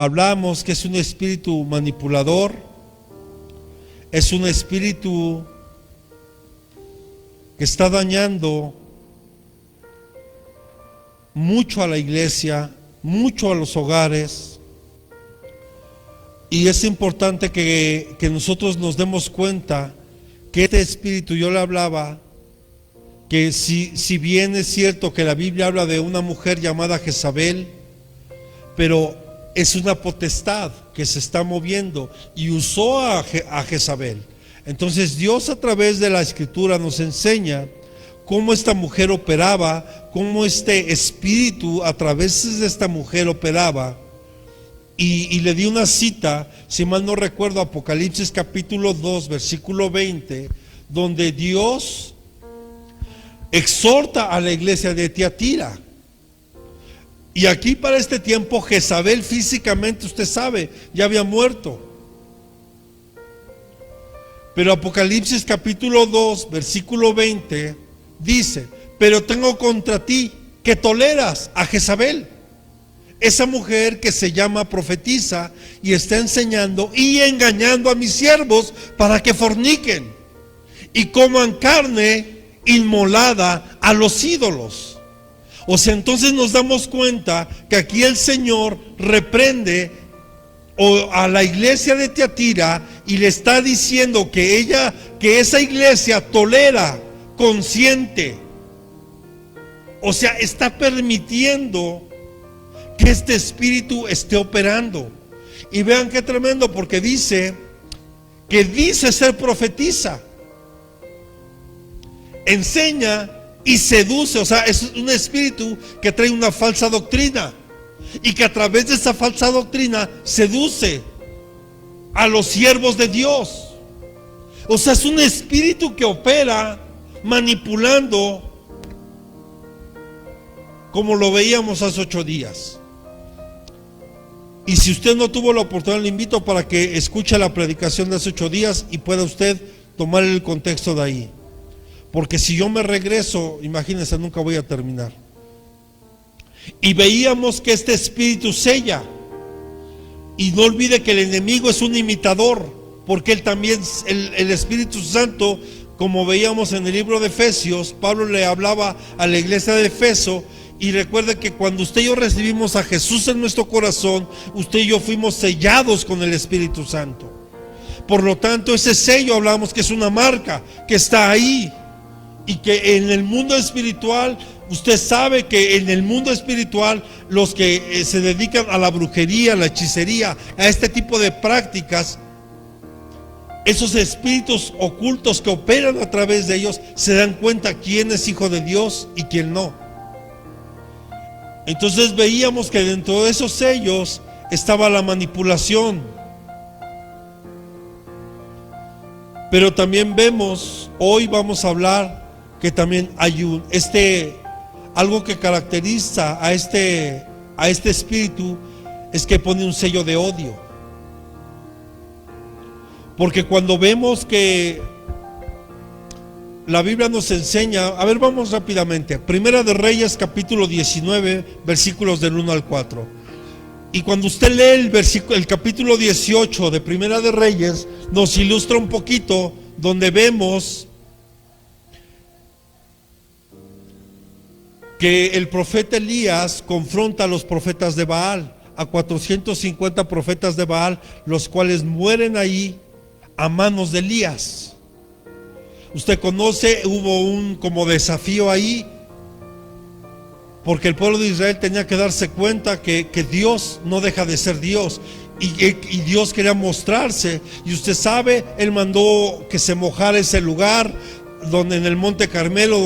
Hablamos que es un espíritu manipulador, es un espíritu que está dañando mucho a la iglesia, mucho a los hogares. Y es importante que nosotros nos demos cuenta que este espíritu, yo le hablaba, que si bien es cierto que la Biblia habla de una mujer llamada Jezabel, pero es una potestad que se está moviendo y usó a Jezabel. Entonces Dios a través de la escritura nos enseña cómo esta mujer operaba, cómo este espíritu a través de esta mujer operaba. Y le di una cita, si mal no recuerdo, Apocalipsis capítulo 2, versículo 20, donde Dios exhorta a la iglesia de Tiatira. Y aquí para este tiempo Jezabel físicamente, usted sabe, ya había muerto. Pero Apocalipsis capítulo 2, versículo 20 dice: pero tengo contra ti que toleras a Jezabel, esa mujer que se llama profetisa y está enseñando y engañando a mis siervos para que forniquen y coman carne inmolada a los ídolos. O sea, entonces nos damos cuenta que aquí el Señor reprende a la iglesia de Tiatira y le está diciendo que esa iglesia tolera, consiente, o sea, está permitiendo que este espíritu esté operando. Y vean qué tremendo, porque dice ser profetisa, enseña y seduce. O sea, es un espíritu que trae una falsa doctrina y que a través de esa falsa doctrina seduce a los siervos de Dios. O sea, es un espíritu que opera manipulando, como lo veíamos hace 8 días. Y si usted no tuvo la oportunidad, le invito para que escuche la predicación de hace 8 días y pueda usted tomar el contexto de ahí. Porque si yo me regreso, imagínense, nunca voy a terminar. Y veíamos que este espíritu sella. Y no olvide que el enemigo es un imitador, porque él también, el Espíritu Santo, como veíamos en el libro de Efesios, Pablo le hablaba a la iglesia de Efeso. Y recuerde que cuando usted y yo recibimos a Jesús en nuestro corazón, usted y yo fuimos sellados con el Espíritu Santo. Por lo tanto, ese sello hablamos que es una marca que está ahí. Y que en el mundo espiritual, usted sabe que en el mundo espiritual, los que se dedican a la brujería, a la hechicería, a este tipo de prácticas, esos espíritus ocultos que operan a través de ellos, se dan cuenta quién es hijo de Dios y quién no. Entonces veíamos que dentro de esos sellos estaba la manipulación. Pero también vemos, hoy vamos a hablar que también hay algo que caracteriza a este espíritu, es que pone un sello de odio. Porque cuando vemos que la Biblia nos enseña, a ver, vamos rápidamente, Primera de Reyes capítulo 19, versículos del 1 al 4. Y cuando usted lee el capítulo 18 de Primera de Reyes, nos ilustra un poquito, donde vemos que el profeta Elías confronta a los profetas de Baal, a 450 profetas de Baal, los cuales mueren ahí a manos de Elías. Usted conoce, hubo un como desafío ahí, porque el pueblo de Israel tenía que darse cuenta que Dios no deja de ser Dios, y Dios quería mostrarse. Y usted sabe, Él mandó que se mojara ese lugar, donde en el monte Carmelo,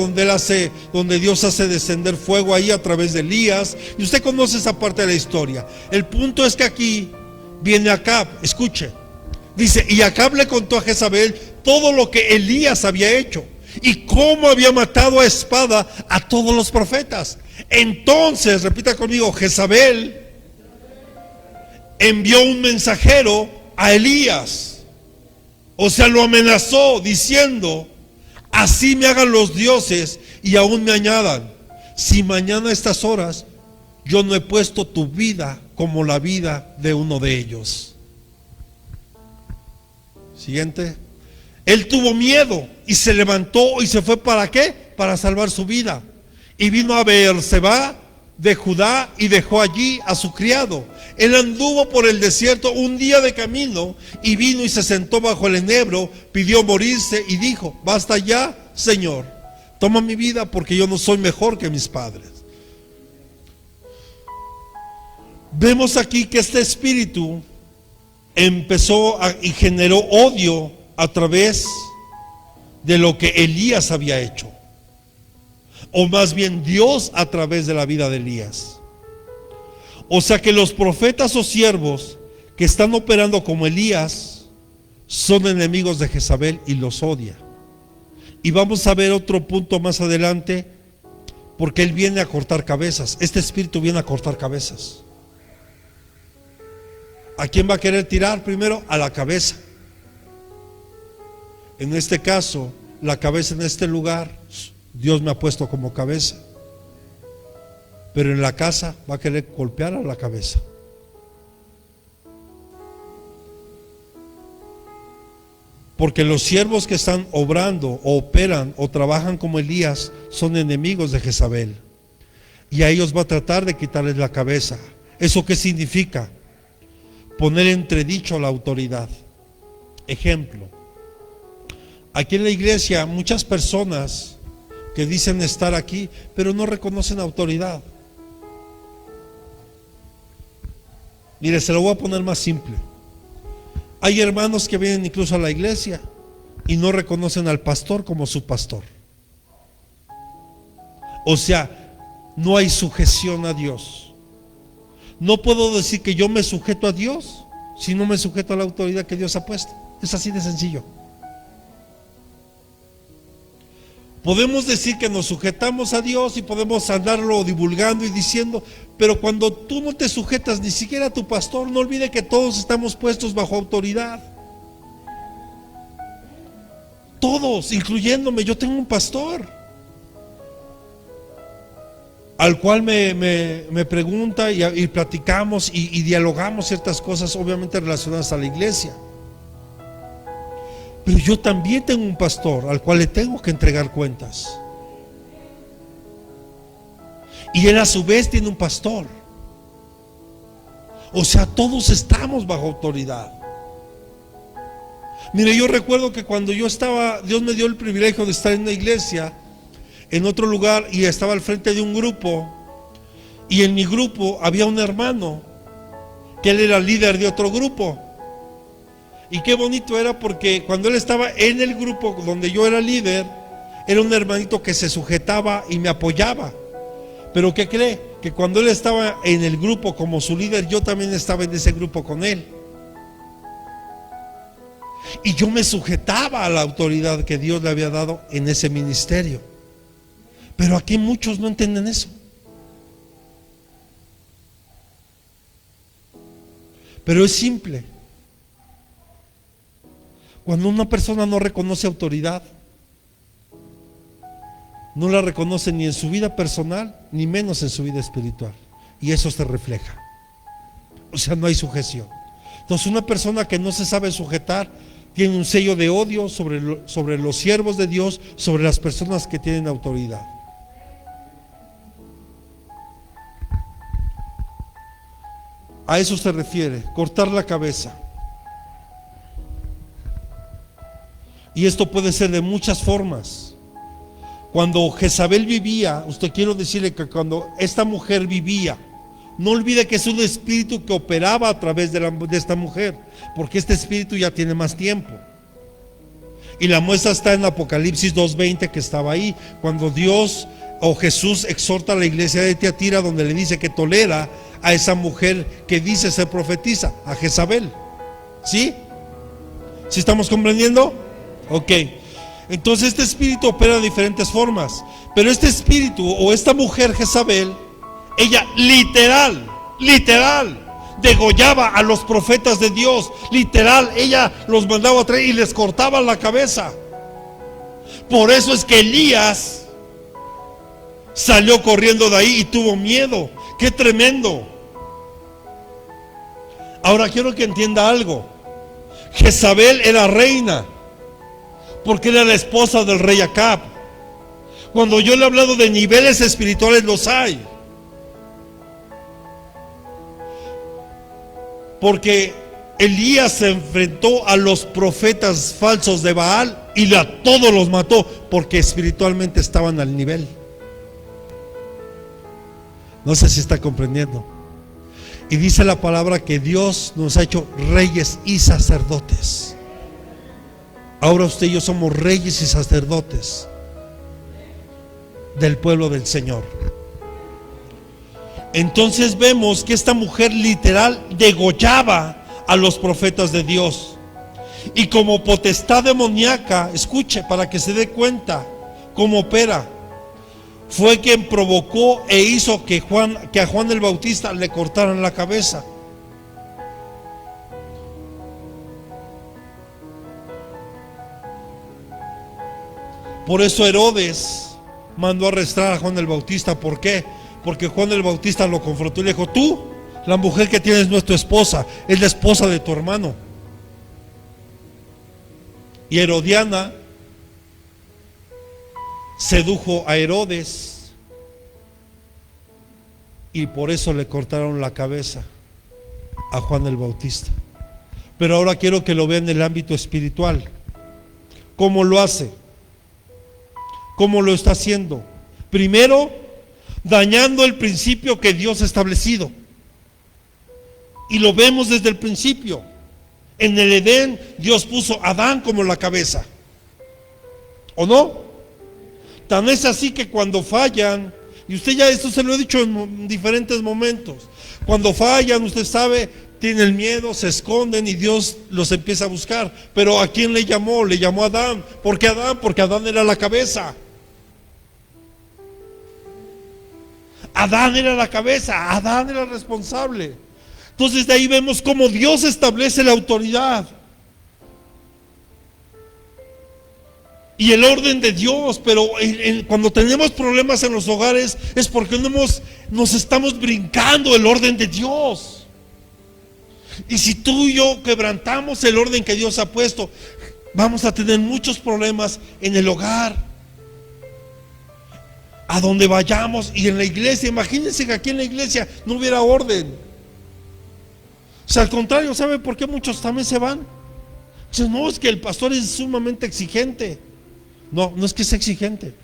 donde Dios hace descender fuego ahí a través de Elías. Y usted conoce esa parte de la historia. El punto es que aquí viene Acab, escuche, dice: y Acab le contó a Jezabel todo lo que Elías había hecho y cómo había matado a espada a todos los profetas. Entonces, repita conmigo, Jezabel envió un mensajero a Elías, o sea, lo amenazó diciendo: así me hagan los dioses y aún me añadan, si mañana a estas horas yo no he puesto tu vida como la vida de uno de ellos. Siguiente. Él tuvo miedo y se levantó y se fue. ¿Para qué? Para salvar su vida. Y vino a Beerseba de Judá y dejó allí a su criado. Él anduvo por el desierto un día de camino y vino y se sentó bajo el enebro, pidió morirse y dijo: basta ya, Señor, toma mi vida, porque yo no soy mejor que mis padres. Vemos aquí que este espíritu empezó y generó odio a través de lo que Elías había hecho, o más bien Dios a través de la vida de Elías. O sea que los profetas o siervos que están operando como Elías son enemigos de Jezabel y los odia. Y vamos a ver otro punto más adelante, porque él viene a cortar cabezas. Este espíritu viene a cortar cabezas. ¿A quién va a querer tirar primero? A la cabeza. En este caso, la cabeza en este lugar, Dios me ha puesto como cabeza. Pero en la casa va a querer golpear a la cabeza. Porque los siervos que están obrando o operan o trabajan como Elías son enemigos de Jezabel. Y a ellos va a tratar de quitarles la cabeza. ¿Eso qué significa? Poner entredicho la autoridad. Ejemplo. Aquí en la iglesia muchas personas que dicen estar aquí, pero no reconocen autoridad. Mire, se lo voy a poner más simple. Hay hermanos que vienen incluso a la iglesia y no reconocen al pastor como su pastor. O sea, no hay sujeción a Dios. No puedo decir que yo me sujeto a Dios si no me sujeto a la autoridad que Dios ha puesto. Es así de sencillo. Podemos decir que nos sujetamos a Dios y podemos andarlo divulgando y diciendo, pero cuando tú no te sujetas ni siquiera a tu pastor, no olvide que todos estamos puestos bajo autoridad. Todos, incluyéndome. Yo tengo un pastor al cual me pregunta y platicamos y dialogamos ciertas cosas, obviamente relacionadas a la iglesia. Pero yo también tengo un pastor al cual le tengo que entregar cuentas. Y él a su vez tiene un pastor. O sea, todos estamos bajo autoridad. Mire, yo recuerdo que cuando yo estaba, Dios me dio el privilegio de estar en una iglesia, en otro lugar, y estaba al frente de un grupo. Y en mi grupo había un hermano que él era líder de otro grupo. Y qué bonito era, porque cuando él estaba en el grupo donde yo era líder, era un hermanito que se sujetaba y me apoyaba. Pero ¿qué cree? Que cuando él estaba en el grupo como su líder, yo también estaba en ese grupo con él. Y yo me sujetaba a la autoridad que Dios le había dado en ese ministerio. Pero aquí muchos no entienden eso. Pero es simple. Cuando una persona no reconoce autoridad, no la reconoce ni en su vida personal, ni menos en su vida espiritual. Y eso se refleja. O sea, no hay sujeción. Entonces, una persona que no se sabe sujetar tiene un sello de odio sobre los siervos de Dios, sobre las personas que tienen autoridad. A eso se refiere, cortar la cabeza. Y esto puede ser de muchas formas. Cuando Jezabel vivía, usted quiero decirle que cuando esta mujer vivía, no olvide que es un espíritu que operaba a través de esta mujer, porque este espíritu ya tiene más tiempo. Y la muestra está en Apocalipsis 2:20, que estaba ahí, cuando Dios o Jesús exhorta a la iglesia de Tiatira, donde le dice que tolera a esa mujer que dice ser profetisa, a Jezabel. ¿Sí? ¿Sí estamos comprendiendo? Ok, entonces este espíritu opera de diferentes formas, pero este espíritu o esta mujer Jezabel, ella literal degollaba a los profetas de Dios. Literal, ella los mandaba a traer y les cortaba la cabeza. Por eso es que Elías salió corriendo de ahí y tuvo miedo. ¡Qué tremendo! Ahora quiero que entienda algo. Jezabel era reina porque era la esposa del rey Acab. Cuando yo le he hablado de niveles espirituales, los hay. Porque Elías se enfrentó a los profetas falsos de Baal y a todos los mató porque espiritualmente estaban al nivel. No sé si está comprendiendo. Y dice la palabra que Dios nos ha hecho reyes y sacerdotes. Ahora usted y yo somos reyes y sacerdotes del pueblo del Señor. Entonces vemos que esta mujer literal degollaba a los profetas de Dios. Y como potestad demoníaca, escuche para que se dé cuenta cómo opera, fue quien provocó e hizo que a Juan el Bautista le cortaran la cabeza. Por eso Herodes mandó arrestar a Juan el Bautista. ¿Por qué? Porque Juan el Bautista lo confrontó y le dijo: tú, la mujer que tienes no es tu esposa, es la esposa de tu hermano. Y Herodiana sedujo a Herodes y por eso le cortaron la cabeza a Juan el Bautista. Pero ahora quiero que lo vean en el ámbito espiritual. ¿Cómo lo hace? ¿Cómo lo está haciendo? Primero, dañando el principio que Dios ha establecido. Y lo vemos desde el principio. En el Edén, Dios puso a Adán como la cabeza. ¿O no? Tan es así que cuando fallan, y usted ya esto se lo he dicho en diferentes momentos, cuando fallan, usted sabe, tienen miedo, se esconden y Dios los empieza a buscar. Pero ¿a quién le llamó? Le llamó a Adán. ¿Por qué Adán? Porque Adán era la cabeza. Adán era la cabeza, Adán era el responsable. Entonces de ahí vemos cómo Dios establece la autoridad y el orden de Dios. Pero cuando tenemos problemas en los hogares es porque nos estamos brincando el orden de Dios. Y si tú y yo quebrantamos el orden que Dios ha puesto, vamos a tener muchos problemas en el hogar, a donde vayamos, y en la iglesia. Imagínense que aquí en la iglesia no hubiera orden. O sea, al contrario, ¿sabe por qué muchos también se van? Dicen: no, es que el pastor es sumamente exigente. No, no es que sea exigente,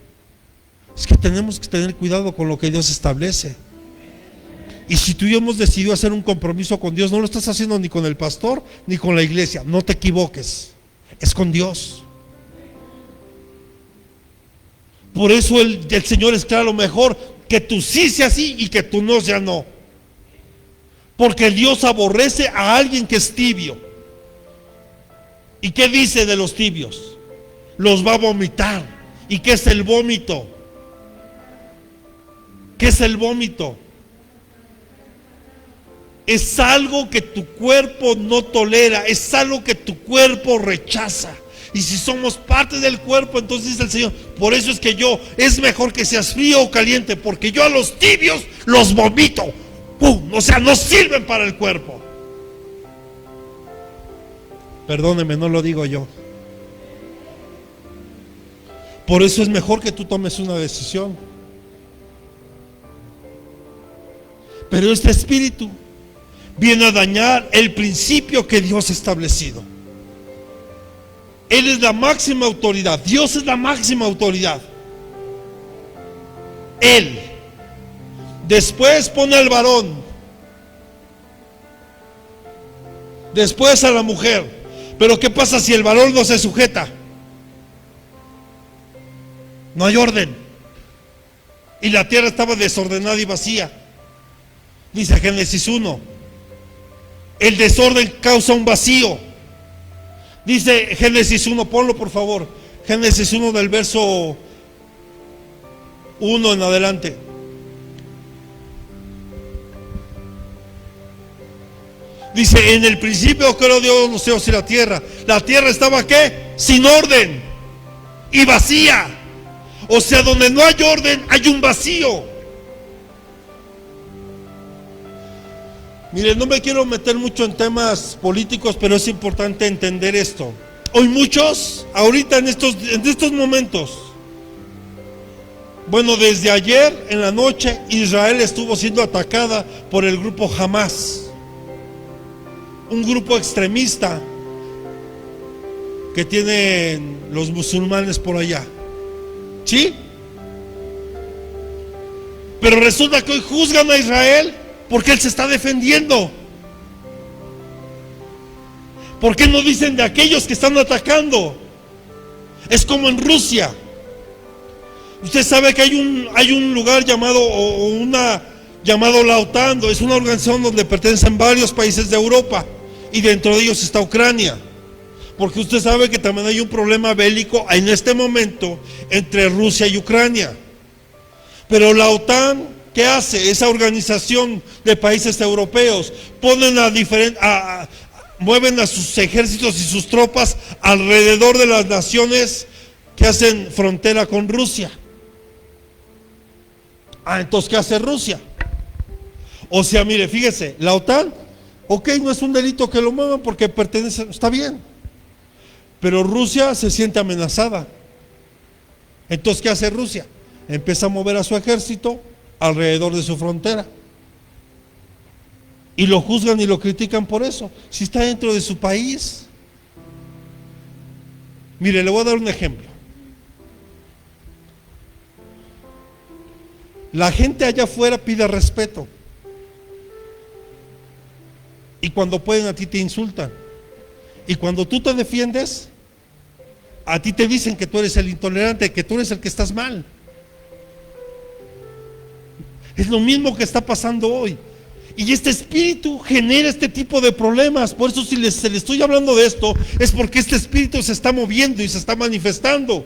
es que tenemos que tener cuidado con lo que Dios establece. Y si tú y yo hemos decidido hacer un compromiso con Dios, no lo estás haciendo ni con el pastor ni con la iglesia. No te equivoques, es con Dios. Por eso el Señor es claro: mejor que tú sí sea sí y que tú no sea no. Porque Dios aborrece a alguien que es tibio. ¿Y qué dice de los tibios? Los va a vomitar. ¿Y qué es el vómito? ¿Qué es el vómito? Es algo que tu cuerpo no tolera, es algo que tu cuerpo rechaza. Y si somos parte del cuerpo, entonces dice el Señor: por eso es que es mejor que seas frío o caliente, porque yo a los tibios los vomito. ¡Pum! O sea, no sirven para el cuerpo. Perdóneme, no lo digo yo. Por eso es mejor que tú tomes una decisión. Pero este espíritu viene a dañar el principio que Dios ha establecido. Él es la máxima autoridad. Dios es la máxima autoridad. Él. Después pone al varón. Después a la mujer. Pero ¿qué pasa si el varón no se sujeta? No hay orden. Y la tierra estaba desordenada y vacía. Dice Génesis 1. El desorden causa un vacío. Dice Génesis 1, ponlo por favor. Génesis 1 del verso 1 en adelante. Dice: en el principio creó Dios los cielos y la tierra. La tierra estaba ¿qué? Sin orden y vacía. O sea, donde no hay orden hay un vacío. Mire, no me quiero meter mucho en temas políticos, pero es importante entender esto. Hoy muchos, ahorita en estos momentos, bueno, desde ayer en la noche, Israel estuvo siendo atacada por el grupo Hamas, un grupo extremista que tienen los musulmanes por allá. ¿Sí? Pero resulta que hoy juzgan a Israel porque él se está defendiendo. ¿Por qué no dicen de aquellos que están atacando? Es como en Rusia. Usted sabe que hay un lugar llamado la OTAN, es una organización donde pertenecen varios países de Europa y dentro de ellos está Ucrania. Porque usted sabe que también hay un problema bélico en este momento entre Rusia y Ucrania. Pero la OTAN, ¿qué hace? Esa organización de países europeos mueven a sus ejércitos y sus tropas alrededor de las naciones que hacen frontera con Rusia. Entonces, ¿qué hace Rusia? O sea, mire, fíjese, la OTAN, ok, no es un delito que lo muevan porque pertenece, está bien. Pero Rusia se siente amenazada. Entonces, ¿qué hace Rusia? Empieza a mover a su ejército alrededor de su frontera. Y lo juzgan y lo critican por eso. Si está dentro de su país. Mire, le voy a dar un ejemplo. La gente allá afuera pide respeto. Y cuando pueden a ti te insultan. Y cuando tú te defiendes, a ti te dicen que tú eres el intolerante, que tú eres el que estás mal. Es lo mismo que está pasando hoy. Y este espíritu genera este tipo de problemas. Por eso si se le estoy hablando de esto, es porque este espíritu se está moviendo y se está manifestando.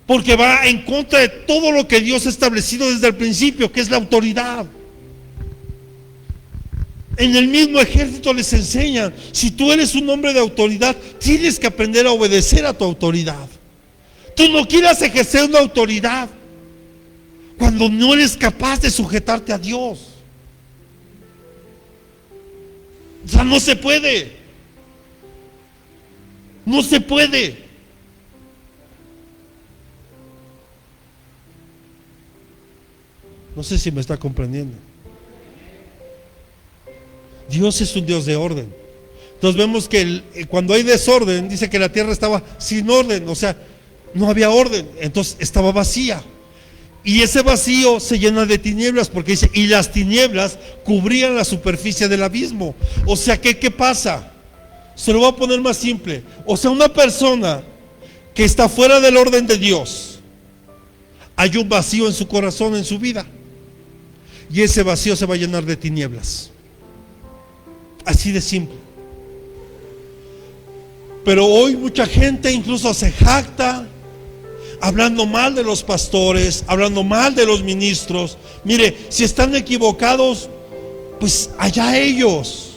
Porque va en contra de todo lo que Dios ha establecido desde el principio, que es la autoridad. En el mismo ejército les enseñan, si tú eres un hombre de autoridad, tienes que aprender a obedecer a tu autoridad. Tú no quieras ejercer una autoridad cuando no eres capaz de sujetarte a Dios. O sea, no se puede. No se puede. No sé si me está comprendiendo. Dios es un Dios de orden. Entonces vemos que cuando hay desorden, dice que la tierra estaba sin orden, o sea, no había orden, entonces estaba vacía. Y ese vacío se llena de tinieblas, porque dice, y las tinieblas cubrían la superficie del abismo. O sea, ¿qué pasa? Se lo voy a poner más simple. O sea, una persona que está fuera del orden de Dios, hay un vacío en su corazón, en su vida. Y ese vacío se va a llenar de tinieblas. Así de simple. Pero hoy mucha gente incluso se jacta hablando mal de los pastores, hablando mal de los ministros. Mire, si están equivocados, pues allá ellos.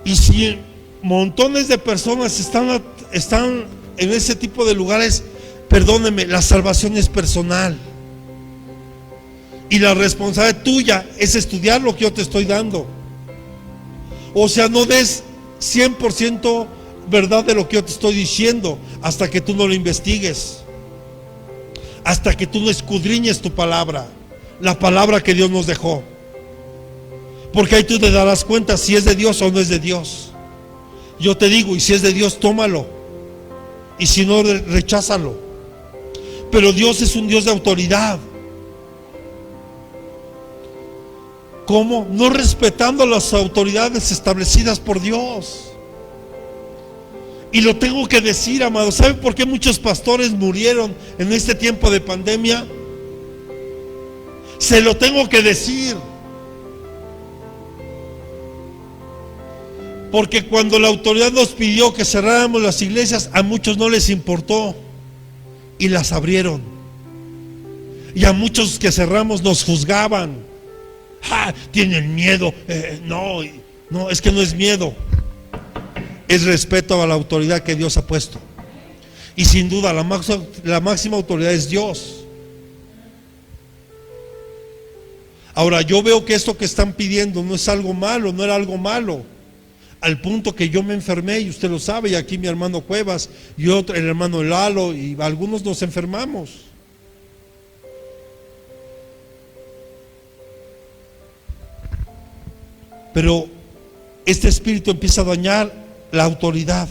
Y si montones de personas están en ese tipo de lugares, perdóneme, la salvación es personal. Y la responsabilidad tuya es estudiar lo que yo te estoy dando. O sea, no des 100% verdad de lo que yo te estoy diciendo hasta que tú no lo investigues, hasta que tú no escudriñes tu palabra, la palabra que Dios nos dejó. Porque ahí tú te darás cuenta si es de Dios o no es de Dios. Yo te digo, y si es de Dios, tómalo, y si no, recházalo. Pero Dios es un Dios de autoridad. ¿Cómo? No respetando las autoridades establecidas por Dios. Y lo tengo que decir, amados. ¿Saben por qué muchos pastores murieron en este tiempo de pandemia? Se lo tengo que decir. Porque cuando la autoridad nos pidió que cerráramos las iglesias, a muchos no les importó y las abrieron. Y a muchos que cerramos nos juzgaban. Tienen miedo. No, es que no es miedo, es respeto a la autoridad que Dios ha puesto. Y sin duda la máxima autoridad es Dios. Ahora, yo veo que esto que están pidiendo no es algo malo, no era algo malo, al punto que yo me enfermé, y usted lo sabe, y aquí mi hermano Cuevas y otro, el hermano Lalo, y algunos nos enfermamos. Pero este espíritu empieza a dañar la autoridad.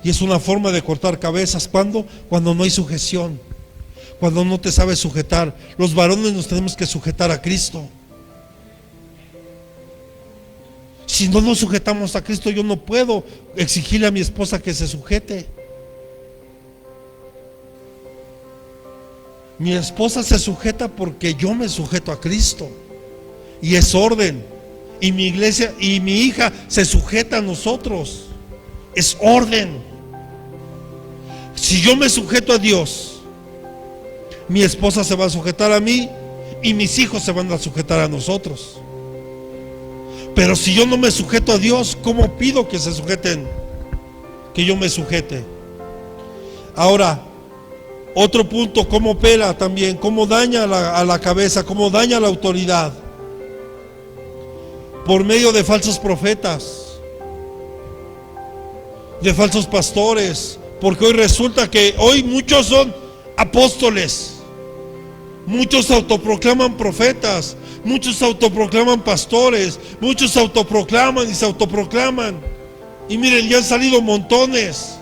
Y es una forma de cortar cabezas. ¿Cuándo? Cuando no hay sujeción, cuando no te sabes sujetar. Los varones nos tenemos que sujetar a Cristo. Si no nos sujetamos a Cristo, yo no puedo exigirle a mi esposa que se sujete. Mi esposa se sujeta porque yo me sujeto a Cristo, y es orden. Y mi iglesia y mi hija se sujeta a nosotros, es orden. Si yo me sujeto a Dios, mi esposa se va a sujetar a mí y mis hijos se van a sujetar a nosotros. Pero si yo no me sujeto a Dios, ¿cómo pido que se sujeten? Que yo me sujete. Ahora, otro punto, cómo pela también, cómo daña a la cabeza, cómo daña a la autoridad. Por medio de falsos profetas, de falsos pastores, porque hoy resulta que hoy muchos son apóstoles, muchos se autoproclaman profetas, muchos se autoproclaman pastores, muchos se autoproclaman y se autoproclaman. Y miren, ya han salido montones.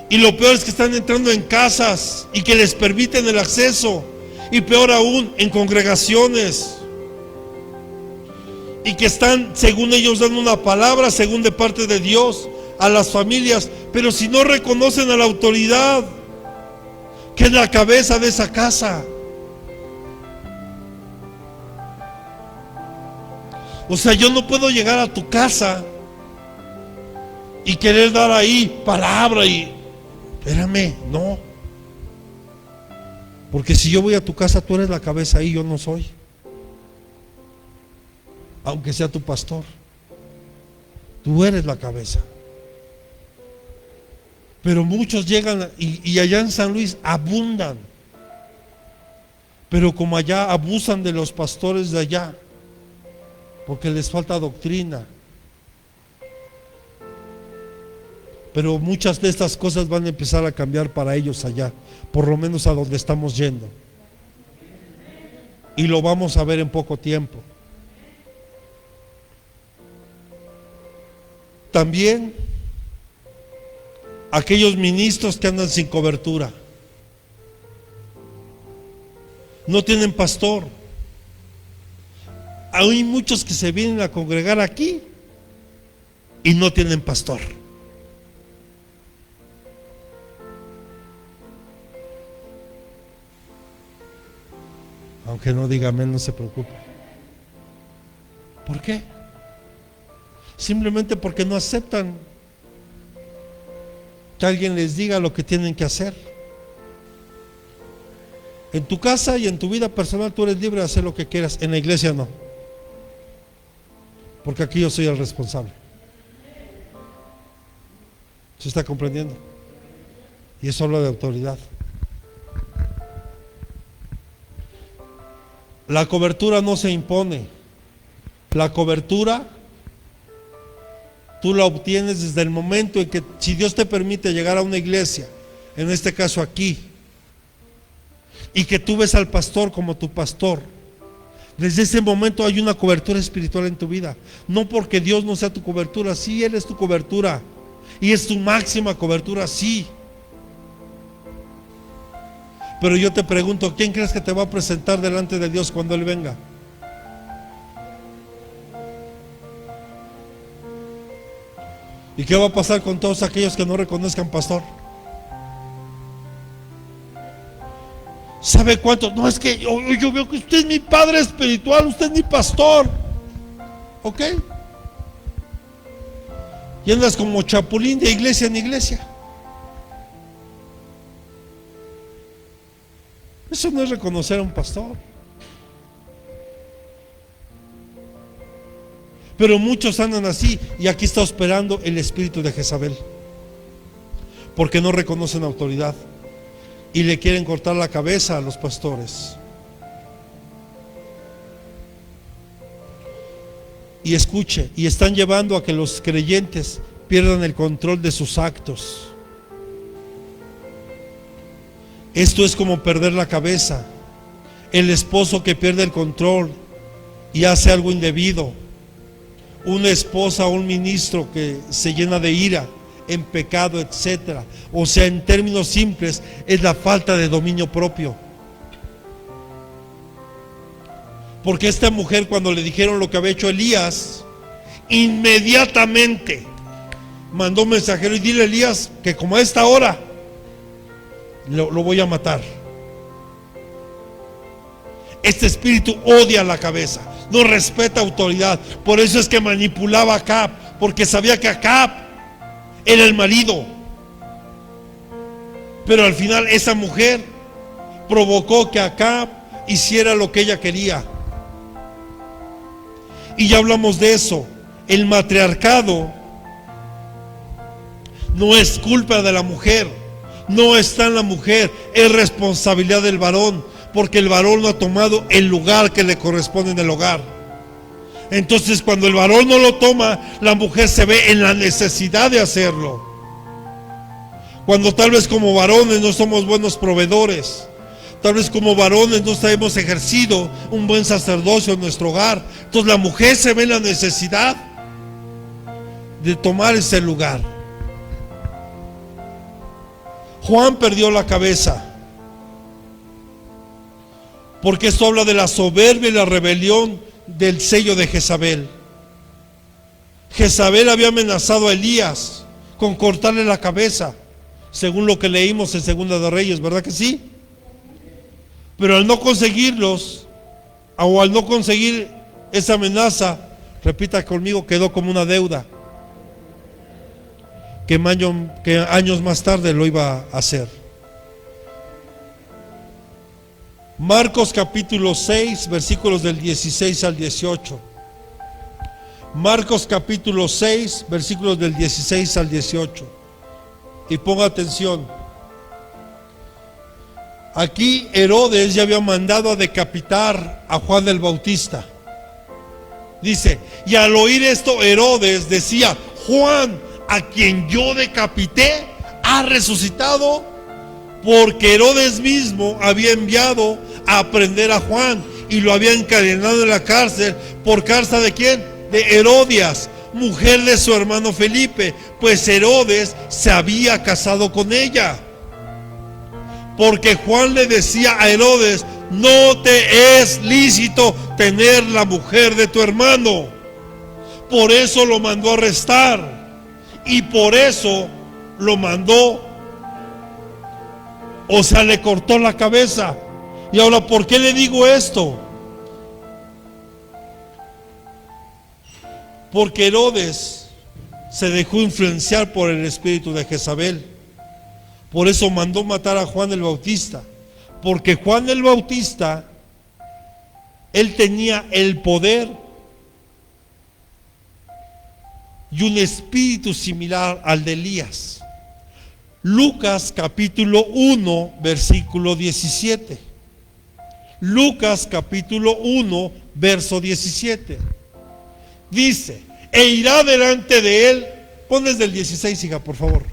Y lo peor es que están entrando en casas y que les permiten el acceso. Y peor aún, en congregaciones. Y que están, según ellos, dando una palabra, según de parte de Dios, a las familias. Pero si no reconocen a la autoridad, que es la cabeza de esa casa. O sea, yo no puedo llegar a tu casa y querer dar ahí palabra y... Espérame, no. Porque si yo voy a tu casa, tú eres la cabeza ahí, yo no soy. Aunque sea tu pastor, tú eres la cabeza. Pero muchos llegan y allá en San Luis abundan. Pero como allá abusan de los pastores de allá, porque les falta doctrina. Pero muchas de estas cosas van a empezar a cambiar para ellos allá, por lo menos a donde estamos yendo. Y lo vamos a ver en poco tiempo. También aquellos ministros que andan sin cobertura, no tienen pastor. Hay muchos que se vienen a congregar aquí y no tienen pastor. Aunque no diga amén, no se preocupe. ¿Por qué? Simplemente porque no aceptan que alguien les diga lo que tienen que hacer. En tu casa y en tu vida personal tú eres libre de hacer lo que quieras. En la iglesia no, porque aquí yo soy el responsable. ¿Se está comprendiendo? Y eso habla de autoridad. La cobertura no se impone. La cobertura tú la obtienes desde el momento en que, si Dios te permite llegar a una iglesia, en este caso aquí, y que tú ves al pastor como tu pastor, desde ese momento hay una cobertura espiritual en tu vida. No porque Dios no sea tu cobertura, sí, Él es tu cobertura y es tu máxima cobertura, sí. Pero yo te pregunto, ¿quién crees que te va a presentar delante de Dios cuando Él venga? ¿Y qué va a pasar con todos aquellos que no reconozcan pastor? ¿Sabe cuánto? No, es que yo veo que usted es mi padre espiritual, usted es mi pastor. ¿Ok? Y andas como chapulín de iglesia en iglesia. Eso no es reconocer a un pastor. Pero muchos andan así, y aquí está operando el espíritu de Jezabel, porque no reconocen autoridad. y le quieren cortar la cabeza a los pastores. Y escuche, y están llevando a que los creyentes pierdan el control de sus actos. Esto es como perder la cabeza. El esposo que pierde el control y hace algo indebido. Una esposa o un ministro que se llena de ira, en pecado, etcétera. O sea, en términos simples, es la falta de dominio propio. Porque esta mujer, cuando le dijeron lo que había hecho Elías, inmediatamente mandó un mensajero y dile a Elías que como a esta hora lo voy a matar. Este espíritu odia la cabeza, no respeta autoridad. Por eso es que manipulaba a Acab, porque sabía que Acab era el marido. Pero al final esa mujer provocó que Acab hiciera lo que ella quería. Y ya hablamos de eso. El matriarcado no es culpa de la mujer, no está en la mujer, es responsabilidad del varón, porque el varón no ha tomado el lugar que le corresponde en el hogar. Entonces, cuando el varón no lo toma, la mujer se ve en la necesidad de hacerlo. Cuando tal vez como varones no somos buenos proveedores, tal vez como varones no hemos ejercido un buen sacerdocio en nuestro hogar, entonces la mujer se ve en la necesidad de tomar ese lugar. Juan perdió la cabeza, porque esto habla de la soberbia y la rebelión del sello de Jezabel. Jezabel había amenazado a Elías con cortarle la cabeza, según lo que leímos en Segunda de Reyes, ¿verdad que sí? Pero al no conseguirlos, o al no conseguir esa amenaza, repita conmigo, quedó como una deuda que años más tarde lo iba a hacer. Marcos capítulo 6, versículos del 16 al 18. Marcos capítulo 6, versículos del 16 al 18. Y ponga atención. Aquí Herodes ya había mandado a decapitar a Juan el Bautista. Dice, y al oír esto Herodes decía, Juan, a quien yo decapité, ha resucitado, porque Herodes mismo había enviado a prender a Juan y lo había encadenado en la cárcel. ¿Por causa de quién? De Herodias, mujer de su hermano Felipe, pues Herodes se había casado con ella. Porque Juan le decía a Herodes, no te es lícito tener la mujer de tu hermano. Por eso lo mandó a arrestar y por eso lo mandó, o sea, le cortó la cabeza. Y ahora, ¿por qué le digo esto? Porque Herodes se dejó influenciar por el espíritu de Jezabel. Por eso mandó matar a Juan el Bautista. Porque Juan el Bautista, él tenía el poder y un espíritu similar al de Elías. Lucas capítulo 1, versículo 17. Lucas capítulo 1, verso 17. Dice, e irá delante de él. Pon desde el 16, hija, por favor.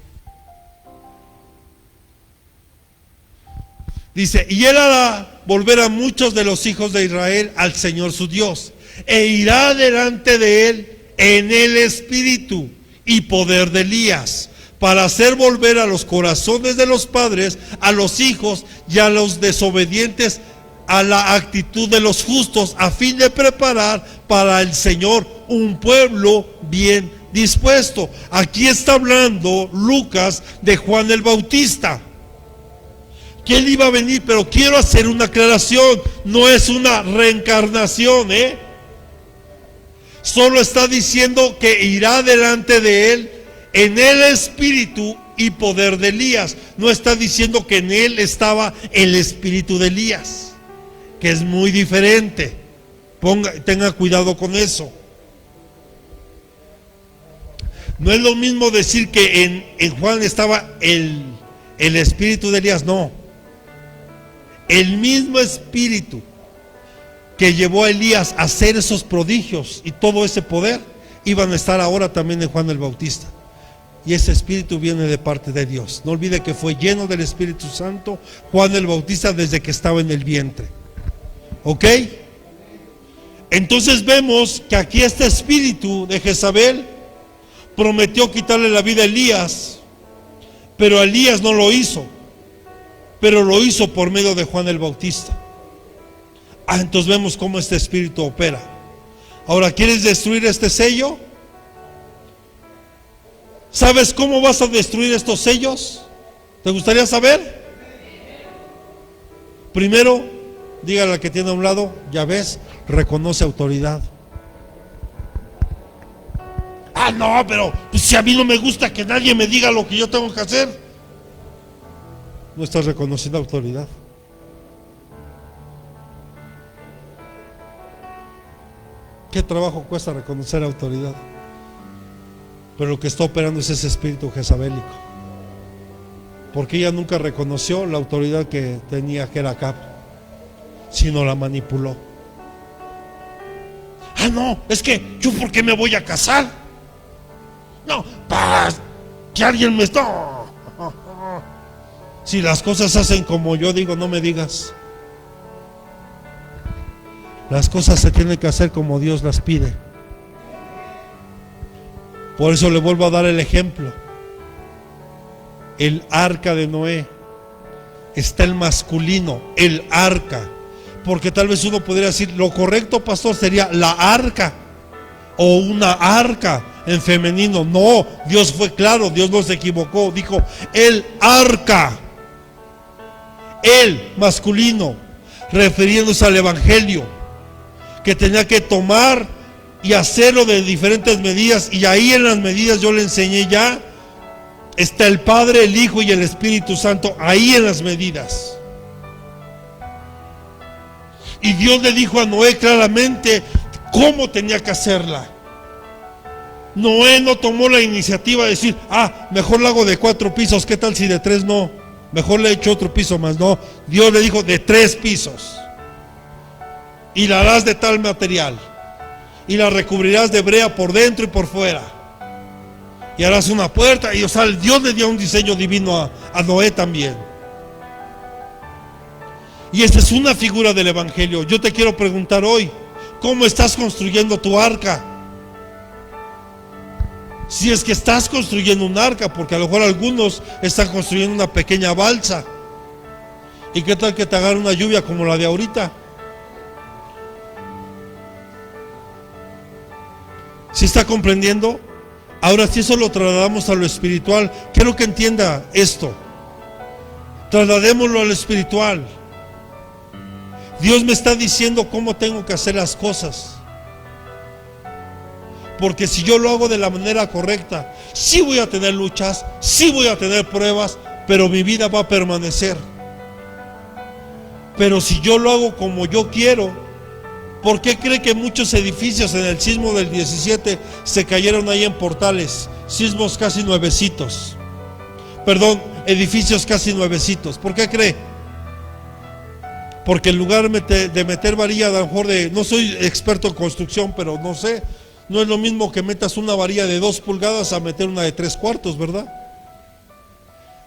Dice, y él hará volver a muchos de los hijos de Israel al Señor su Dios, e irá delante de él en el espíritu y poder de Elías, para hacer volver a los corazones de los padres a los hijos y a los desobedientes a la actitud de los justos, a fin de preparar para el Señor un pueblo bien dispuesto. Aquí está hablando Lucas de Juan el Bautista, que él iba a venir, pero quiero hacer una aclaración, no es una reencarnación, solo está diciendo que irá delante de él en el espíritu y poder de Elías. No está diciendo que en él estaba el espíritu de Elías, que es muy diferente. Tenga cuidado con eso. No es lo mismo decir que en Juan estaba el espíritu de Elías, no. El mismo espíritu que llevó a Elías a hacer esos prodigios y todo ese poder, iban a estar ahora también en Juan el Bautista. Y ese espíritu viene de parte de Dios. No olvide que fue lleno del Espíritu Santo Juan el Bautista desde que estaba en el vientre. ¿Ok? Entonces vemos que aquí este espíritu de Jezabel prometió quitarle la vida a Elías, pero Elías no lo hizo, pero lo hizo por medio de Juan el Bautista. Entonces vemos cómo este espíritu opera. Ahora, ¿quieres destruir este sello? ¿Sabes cómo vas a destruir estos sellos? ¿Te gustaría saber? Primero, dígale al que tiene a un lado, ya ves, reconoce autoridad. No, pero pues, si a mí no me gusta que nadie me diga lo que yo tengo que hacer, no estás reconociendo autoridad. ¿Qué trabajo cuesta reconocer autoridad? Pero lo que está operando es ese espíritu jezabélico, porque ella nunca reconoció la autoridad que tenía, que era Acab, sino la manipuló. No, es que yo ¿por qué me voy a casar? No, para que alguien me está... Si las cosas se hacen como yo digo, no me digas. Las cosas se tienen que hacer como Dios las pide. Por eso le vuelvo a dar el ejemplo. El arca de Noé. Está el masculino, el arca. Porque tal vez uno podría decir, lo correcto, pastor, sería la arca o una arca en femenino. No, Dios fue claro, Dios no se equivocó. Dijo, el arca. El masculino, refiriéndose al evangelio, que tenía que tomar y hacerlo de diferentes medidas. Y ahí en las medidas yo le enseñé ya, está el Padre, el Hijo y el Espíritu Santo, ahí en las medidas. Y Dios le dijo a Noé claramente cómo tenía que hacerla. Noé no tomó la iniciativa de decir, mejor la hago de 4 pisos, ¿qué tal si de 3 no? Mejor le echo otro piso más. No, Dios le dijo de 3 pisos. Y la harás de tal material, y la recubrirás de brea por dentro y por fuera, y harás una puerta. Y Dios le dio un diseño divino a Noé también. Y esta es una figura del evangelio. Yo te quiero preguntar hoy, ¿cómo estás construyendo tu arca? Si es que estás construyendo un arca, porque a lo mejor algunos están construyendo una pequeña balsa. ¿Y qué tal que te agarre una lluvia como la de ahorita? ¿Sí está comprendiendo? Ahora, si eso lo trasladamos a lo espiritual, quiero que entienda esto. Trasladémoslo a lo espiritual. Dios me está diciendo cómo tengo que hacer las cosas. Porque si yo lo hago de la manera correcta, sí voy a tener luchas, sí voy a tener pruebas, pero mi vida va a permanecer. Pero si yo lo hago como yo quiero, ¿por qué cree que muchos edificios en el sismo del 17 se cayeron ahí en Portales? Sismos casi nuevecitos. Perdón, edificios casi nuevecitos. ¿Por qué cree? Porque en lugar de meter varilla, a lo mejor no soy experto en construcción, pero no sé, no es lo mismo que metas una varilla de 2 pulgadas a meter una de 3/4, ¿verdad?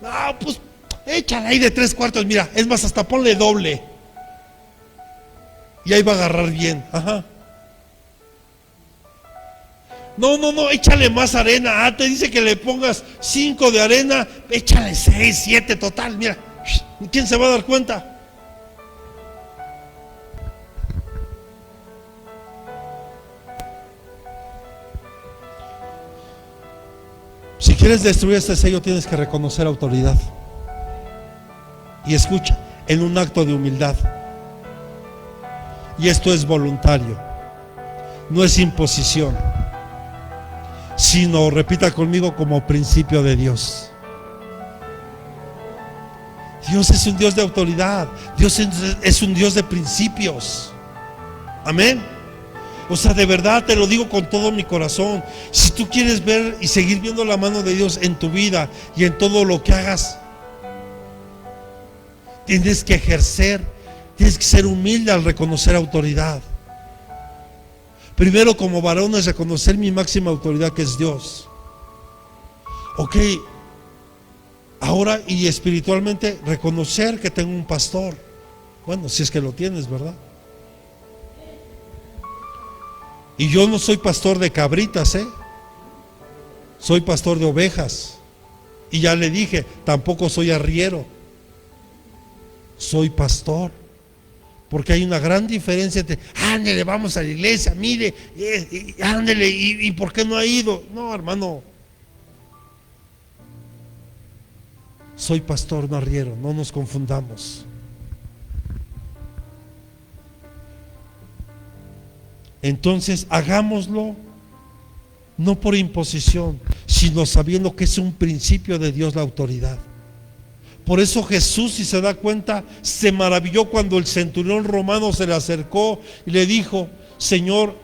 No, pues échala ahí de 3/4, mira, es más, hasta ponle doble. Y ahí va a agarrar bien. No, échale más arena. Te dice que le pongas 5 de arena, échale 6, 7 total, mira. ¿Quién se va a dar cuenta? Si quieres destruir este sello, tienes que reconocer autoridad. Y escucha, en un acto de humildad. Y esto es voluntario, no es imposición, sino, repita conmigo, como principio de Dios. Dios es un Dios de autoridad. Dios es un Dios de principios. Amén. O sea, de verdad te lo digo con todo mi corazón. Si tú quieres ver y seguir viendo la mano de Dios en tu vida y en todo lo que hagas, Tienes que ejercer, tienes que ser humilde al reconocer autoridad. Primero, como varón, es reconocer mi máxima autoridad, que es Dios. Ok, ahora, y espiritualmente, reconocer que tengo un pastor. Bueno, si es que lo tienes, ¿verdad? Y yo no soy pastor de cabritas, soy pastor de ovejas. Y ya le dije, tampoco soy arriero, soy pastor. Porque hay una gran diferencia entre, ándele, vamos a la iglesia, mire, ándele, y ¿por qué no ha ido? No, hermano, soy pastor, no arriero, no nos confundamos. Entonces, hagámoslo no por imposición, sino sabiendo que es un principio de Dios la autoridad. Por eso Jesús, si se da cuenta, se maravilló cuando el centurión romano se le acercó y le dijo: Señor,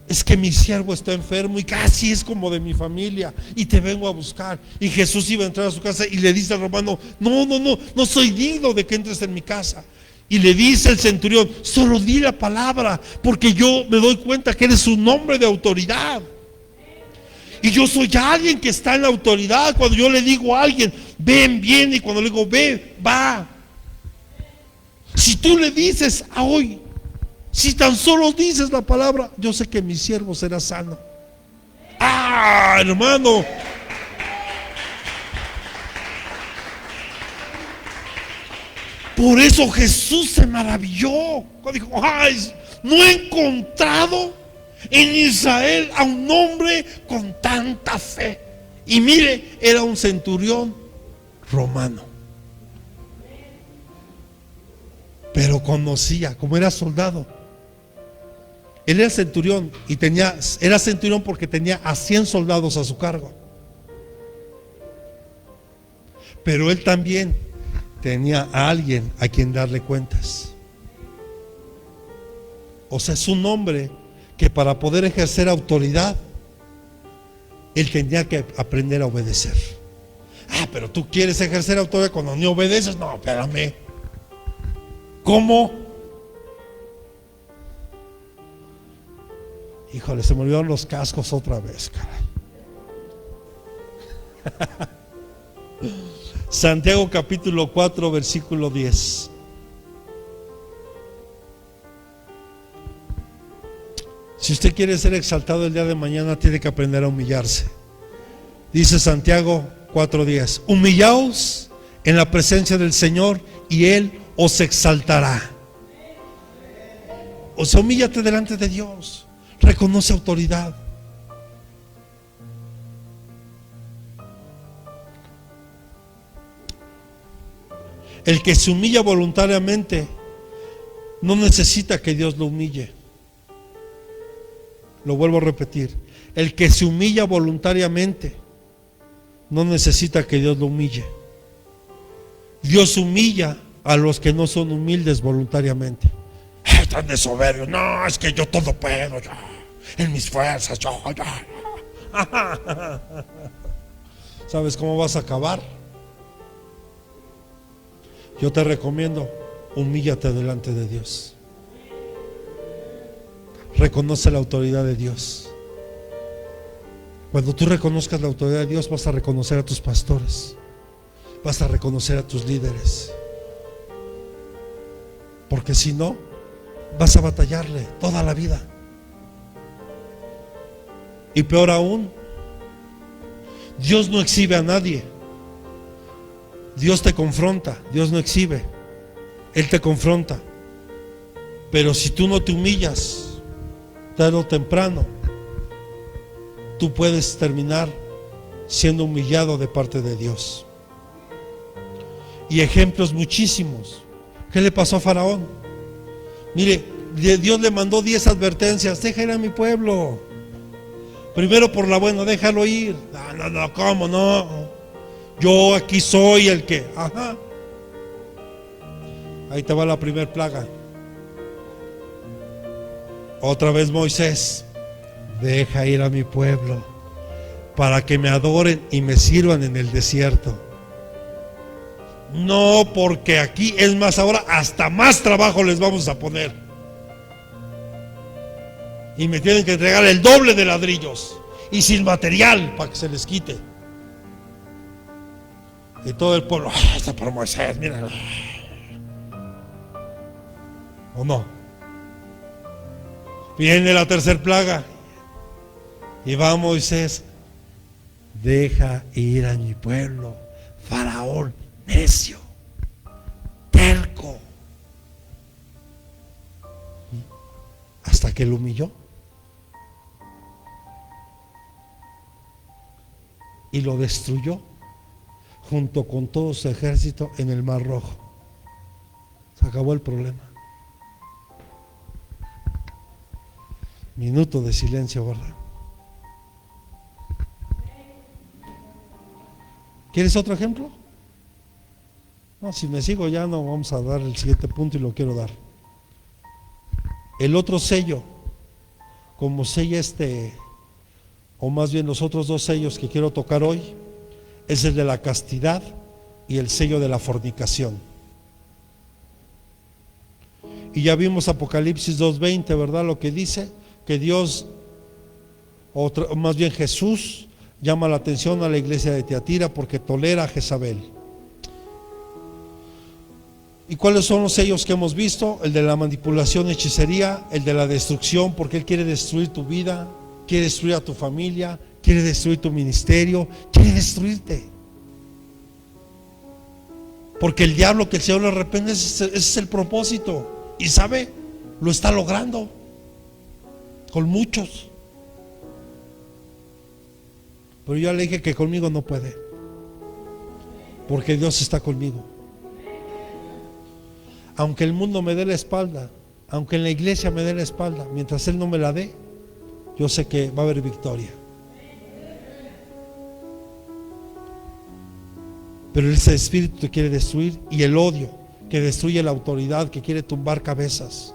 es que mi siervo está enfermo y casi es como de mi familia y te vengo a buscar. Y Jesús iba a entrar a su casa y le dice al romano: no soy digno de que entres en mi casa. Y le dice el centurión: solo di la palabra, porque yo me doy cuenta que eres un hombre de autoridad. Y yo soy alguien que está en la autoridad. Cuando yo le digo a alguien, ven, viene. Y cuando le digo, ve, va. Si tú le dices a hoy, si tan solo dices la palabra, yo sé que mi siervo será sano. ¡Ah, hermano! Por eso Jesús se maravilló. Cuando dijo: ¡ay! No he encontrado en Israel a un hombre con tanta fe. Y mire, era un centurión romano, pero conocía, como era soldado. Él era centurión y era centurión porque tenía a 100 soldados a su cargo. Pero él también tenía a alguien a quien darle cuentas. O sea, es un hombre que para poder ejercer autoridad, él tenía que aprender a obedecer. Ah, pero tú quieres ejercer autoridad cuando no obedeces. No, espérame. ¿Cómo? Híjole, se me olvidaron los cascos otra vez, caray. Santiago capítulo 4, versículo 10. Si usted quiere ser exaltado el día de mañana, tiene que aprender a humillarse. Dice Santiago 4:10: humillaos en la presencia del Señor y Él os exaltará. O sea, humíllate delante de Dios, reconoce autoridad. El que se humilla voluntariamente no necesita que Dios lo humille. Lo vuelvo a repetir: el que se humilla voluntariamente no necesita que Dios lo humille. Dios humilla a los que no son humildes voluntariamente. Están de soberbios. No, es que yo todo puedo, yo, en mis fuerzas, yo. ¿Sabes cómo vas a acabar? Yo te recomiendo, humíllate delante de Dios. Reconoce la autoridad de Dios. Cuando tú reconozcas la autoridad de Dios, vas a reconocer a tus pastores, vas a reconocer a tus líderes. Porque si no, vas a batallarle toda la vida. Y peor aún, Dios no exhibe a nadie. Dios te confronta, Dios no exhibe. Él te confronta. Pero si tú no te humillas, tarde o temprano, tú puedes terminar siendo humillado de parte de Dios. Y ejemplos muchísimos. ¿Qué le pasó a Faraón? Mire, Dios le mandó 10 advertencias: deja ir a mi pueblo. Primero por la buena, déjalo ir. No, ¿cómo no? Yo aquí soy el que. Ajá. Ahí te va la primer plaga. Otra vez Moisés: deja ir a mi pueblo para que me adoren y me sirvan en el desierto. No, porque aquí es más, ahora hasta más trabajo les vamos a poner. Y me tienen que entregar el doble de ladrillos y sin material para que se les quite. Y todo el pueblo, está por Moisés, mira. ¿O no? Viene la tercera plaga y va Moisés: deja ir a mi pueblo. Faraón, necio, terco. Hasta que lo humilló y lo destruyó junto con todo su ejército en el Mar Rojo. Se acabó el problema. Minuto de silencio, ¿verdad? ¿Quieres otro ejemplo? No, si me sigo ya no vamos a dar el siguiente punto y lo quiero dar. El otro sello, como sella o más bien los otros dos sellos que quiero tocar hoy, es el de la castidad y el sello de la fornicación. Y ya vimos Apocalipsis 2:20, ¿verdad? Lo que dice que Dios, o más bien Jesús, llama la atención a la iglesia de Tiatira porque tolera a Jezabel. ¿Y cuáles son los sellos que hemos visto? El de la manipulación, hechicería, el de la destrucción, porque Él quiere destruir tu vida, quiere destruir a tu familia, quiere destruir tu ministerio, quiere destruirte. Porque el diablo, que el Señor le arrepiente, ese es el propósito. Y sabe, lo está logrando con muchos. Pero yo le dije que conmigo no puede, porque Dios está conmigo. Aunque el mundo me dé la espalda, aunque en la iglesia me dé la espalda, mientras Él no me la dé, yo sé que va a haber victoria. Pero ese espíritu te quiere destruir, y el odio que destruye la autoridad, que quiere tumbar cabezas.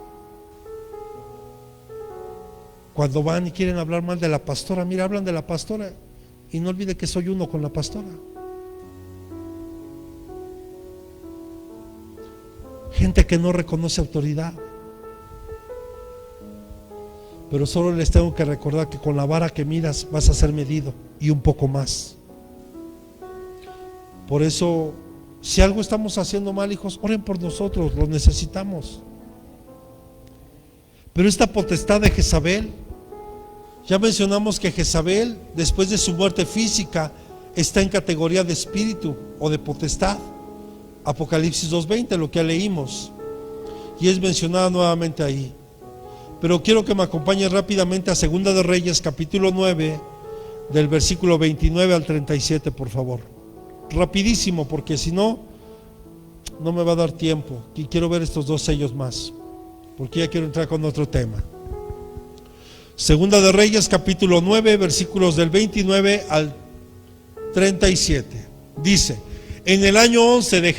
Cuando van y quieren hablar mal de la pastora, mira, hablan de la pastora y no olvide que soy uno con la pastora. Gente que no reconoce autoridad. Pero solo les tengo que recordar que con la vara que miras vas a ser medido, y un poco más. Por eso, si algo estamos haciendo mal, hijos, oren por nosotros, lo necesitamos. Pero esta potestad de Jezabel, ya mencionamos que Jezabel, después de su muerte física, está en categoría de espíritu o de potestad. Apocalipsis 2:20, lo que ya leímos, y es mencionada nuevamente ahí. Pero quiero que me acompañe rápidamente a Segunda de Reyes, capítulo 9, del versículo 29 al 37, por favor. Rapidísimo, porque si no, no me va a dar tiempo. Y quiero ver estos dos sellos más, porque ya quiero entrar con otro tema. Segunda de Reyes, capítulo 9, versículos del 29 al 37. Dice: en el año 11 de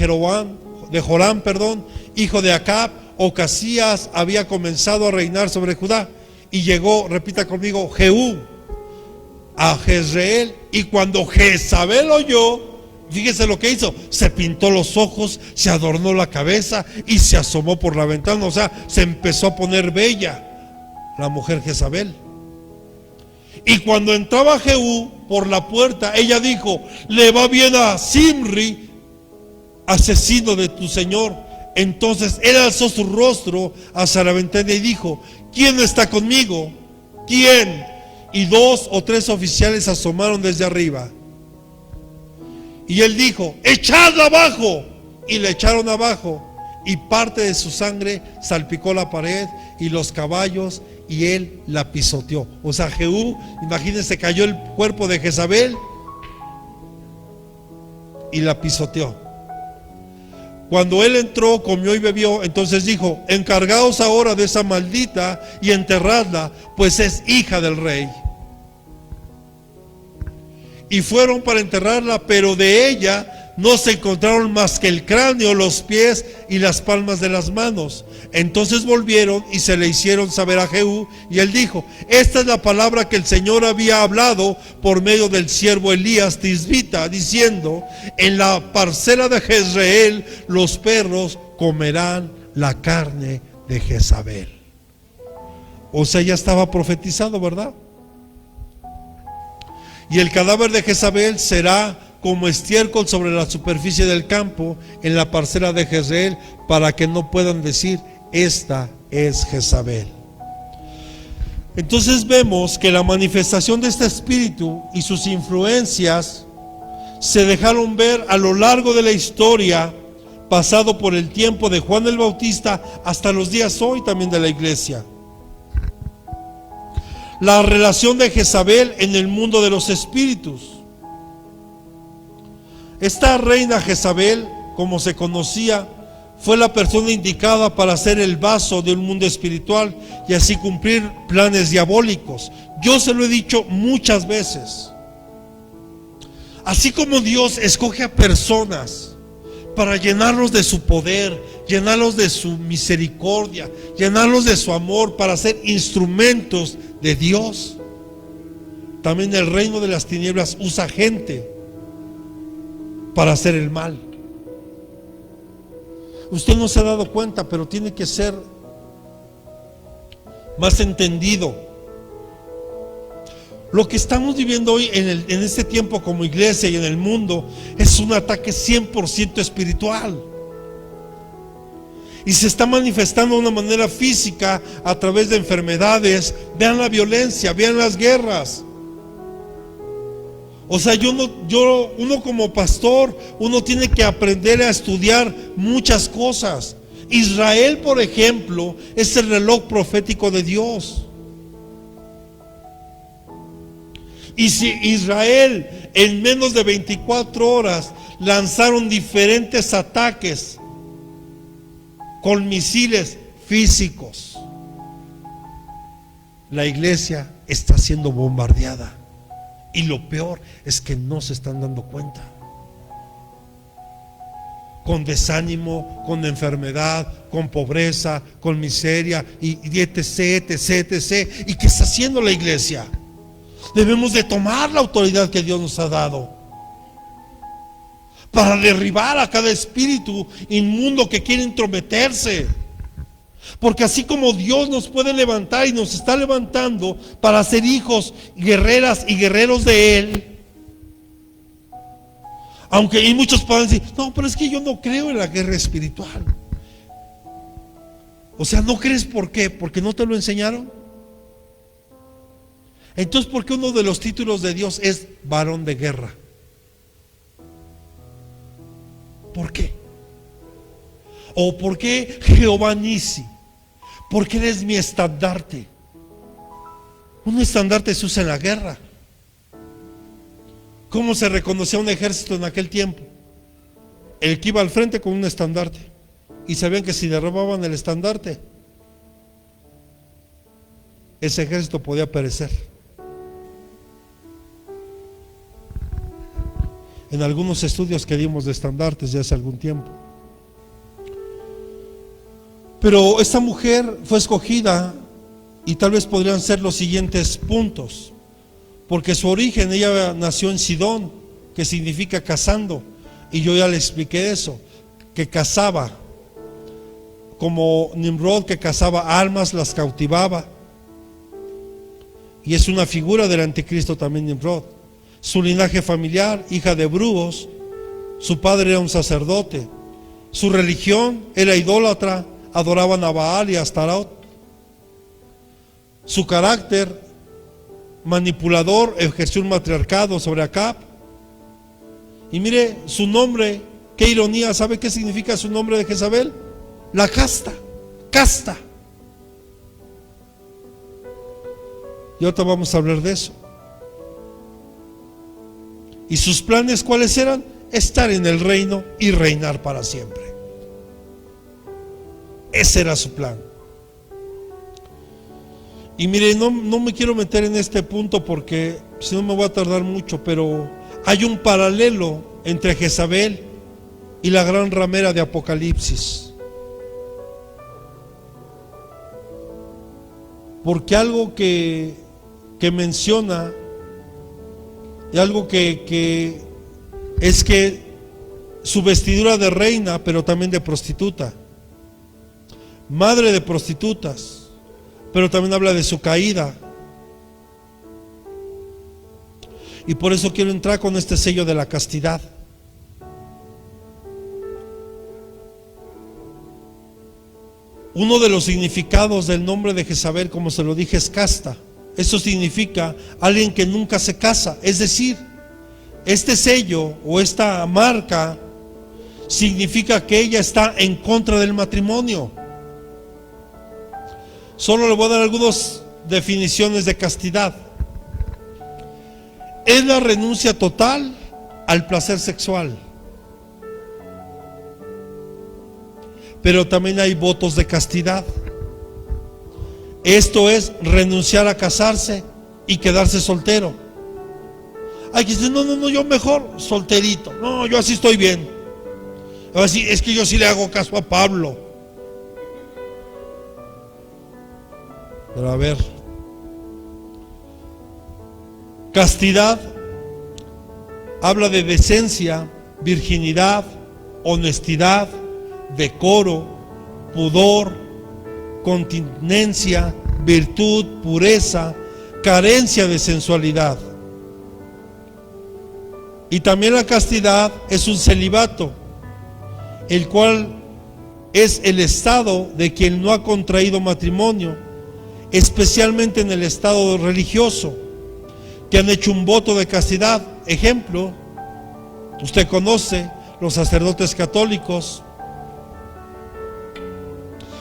Joram, hijo de Acab, Ocasías había comenzado a reinar sobre Judá, y llegó, repita conmigo, Jehú a Jezreel, y cuando Jezabel oyó, fíjese lo que hizo: se pintó los ojos, se adornó la cabeza y se asomó por la ventana. O sea, se empezó a poner bella la mujer Jezabel. Y cuando entraba Jehú por la puerta, ella dijo: le va bien a Zimri, asesino de tu señor. Entonces él alzó su rostro hacia la ventana y dijo: ¿quién está conmigo? ¿Quién? Y 2 o 3 oficiales asomaron desde arriba. Y él dijo: echadla abajo. Y le echaron abajo, y parte de su sangre salpicó la pared y los caballos, y él la pisoteó. O sea, Jehú, imagínense, cayó el cuerpo de Jezabel y la pisoteó. Cuando él entró, comió y bebió, entonces dijo: encargaos ahora de esa maldita y enterradla, pues es hija del rey. Y fueron para enterrarla, pero de ella no se encontraron más que el cráneo, los pies y las palmas de las manos. Entonces volvieron y se le hicieron saber a Jehú, y él dijo: esta es la palabra que el Señor había hablado por medio del siervo Elías Tisbita, diciendo: en la parcela de Jezreel los perros comerán la carne de Jezabel. O sea, ya estaba profetizado, ¿verdad? Y el cadáver de Jezabel será como estiércol sobre la superficie del campo en la parcela de Jezreel, para que no puedan decir: esta es Jezabel. Entonces vemos que la manifestación de este espíritu y sus influencias se dejaron ver a lo largo de la historia, pasado por el tiempo de Juan el Bautista hasta los días hoy también de la iglesia. La relación de Jezabel en el mundo de los espíritus. Esta reina Jezabel, como se conocía, fue la persona indicada para ser el vaso de un mundo espiritual y así cumplir planes diabólicos. Yo se lo he dicho muchas veces. Así como Dios escoge a personas para llenarlos de su poder, llenarlos de su misericordia, llenarlos de su amor, para ser instrumentos de Dios, también el reino de las tinieblas usa gente para hacer el mal. Usted no se ha dado cuenta, pero tiene que ser más entendido. Lo que estamos viviendo hoy en este tiempo como iglesia y en el mundo es un ataque 100% espiritual. Y se está manifestando de una manera física a través de enfermedades. Vean la violencia, vean las guerras. O sea, uno como pastor, uno tiene que aprender a estudiar muchas cosas. Israel, por ejemplo, es el reloj profético de Dios. Y si Israel en menos de 24 horas lanzaron diferentes ataques con misiles físicos, la iglesia está siendo bombardeada. Y lo peor es que no se están dando cuenta. Con desánimo, con enfermedad, con pobreza, con miseria y etc, etc, etc. ¿Y qué está haciendo la iglesia? Debemos de tomar la autoridad que Dios nos ha dado para derribar a cada espíritu inmundo que quiere intrometerse. Porque así como Dios nos puede levantar y nos está levantando para ser hijos, guerreras y guerreros de Él, aunque hay muchos pueden decir: no, pero es que yo no creo en la guerra espiritual. O sea, ¿no crees por qué? ¿Porque no te lo enseñaron? Entonces, ¿por qué uno de los títulos de Dios es varón de guerra? ¿Por qué? ¿O por qué Jehová Nisi? Porque eres mi estandarte. Un estandarte se usa en la guerra. ¿Cómo se reconocía un ejército en aquel tiempo? El que iba al frente con un estandarte. Y sabían que si derribaban el estandarte, ese ejército podía perecer. En algunos estudios que dimos de estandartes ya hace algún tiempo. Pero esta mujer fue escogida, y tal vez podrían ser los siguientes puntos, porque su origen, ella nació en Sidón, que significa cazando, y yo ya le expliqué eso, que cazaba, como Nimrod, que cazaba almas, las cautivaba, y es una figura del anticristo también Nimrod. Su linaje familiar, hija de brujos, su padre era un sacerdote, su religión era idólatra, adoraban a Baal y a Astarot. Su carácter manipulador ejerció un matriarcado sobre Acab. Y mire su nombre, qué ironía. ¿Sabe qué significa su nombre de Jezabel? La casta, casta. Y ahorita vamos a hablar de eso. ¿Y sus planes cuáles eran? Estar en el reino y reinar para siempre. Ese era su plan. Y mire, no me quiero meter en este punto porque si no me voy a tardar mucho, pero hay un paralelo entre Jezabel y la gran ramera de Apocalipsis. Porque algo que menciona, y algo que es que su vestidura de reina, pero también de prostituta, madre de prostitutas, pero también habla de su caída. Y por eso quiero entrar con este sello de la castidad. Uno de los significados del nombre de Jezabel, como se lo dije, es casta. Eso significa alguien que nunca se casa. Es decir, este sello o esta marca significa que ella está en contra del matrimonio. Solo le voy a dar algunas definiciones de castidad. Es la renuncia total al placer sexual. Pero también hay votos de castidad. Esto es renunciar a casarse y quedarse soltero. Hay que decir, no, yo mejor solterito. No, yo así estoy bien. Así, es que yo sí le hago caso a Pablo. Pero a ver, castidad habla de decencia, virginidad, honestidad, decoro, pudor, continencia, virtud, pureza, carencia de sensualidad. Y también la castidad es un celibato, el cual es el estado de quien no ha contraído matrimonio, especialmente en el estado religioso, que han hecho un voto de castidad. Ejemplo, usted conoce los sacerdotes católicos.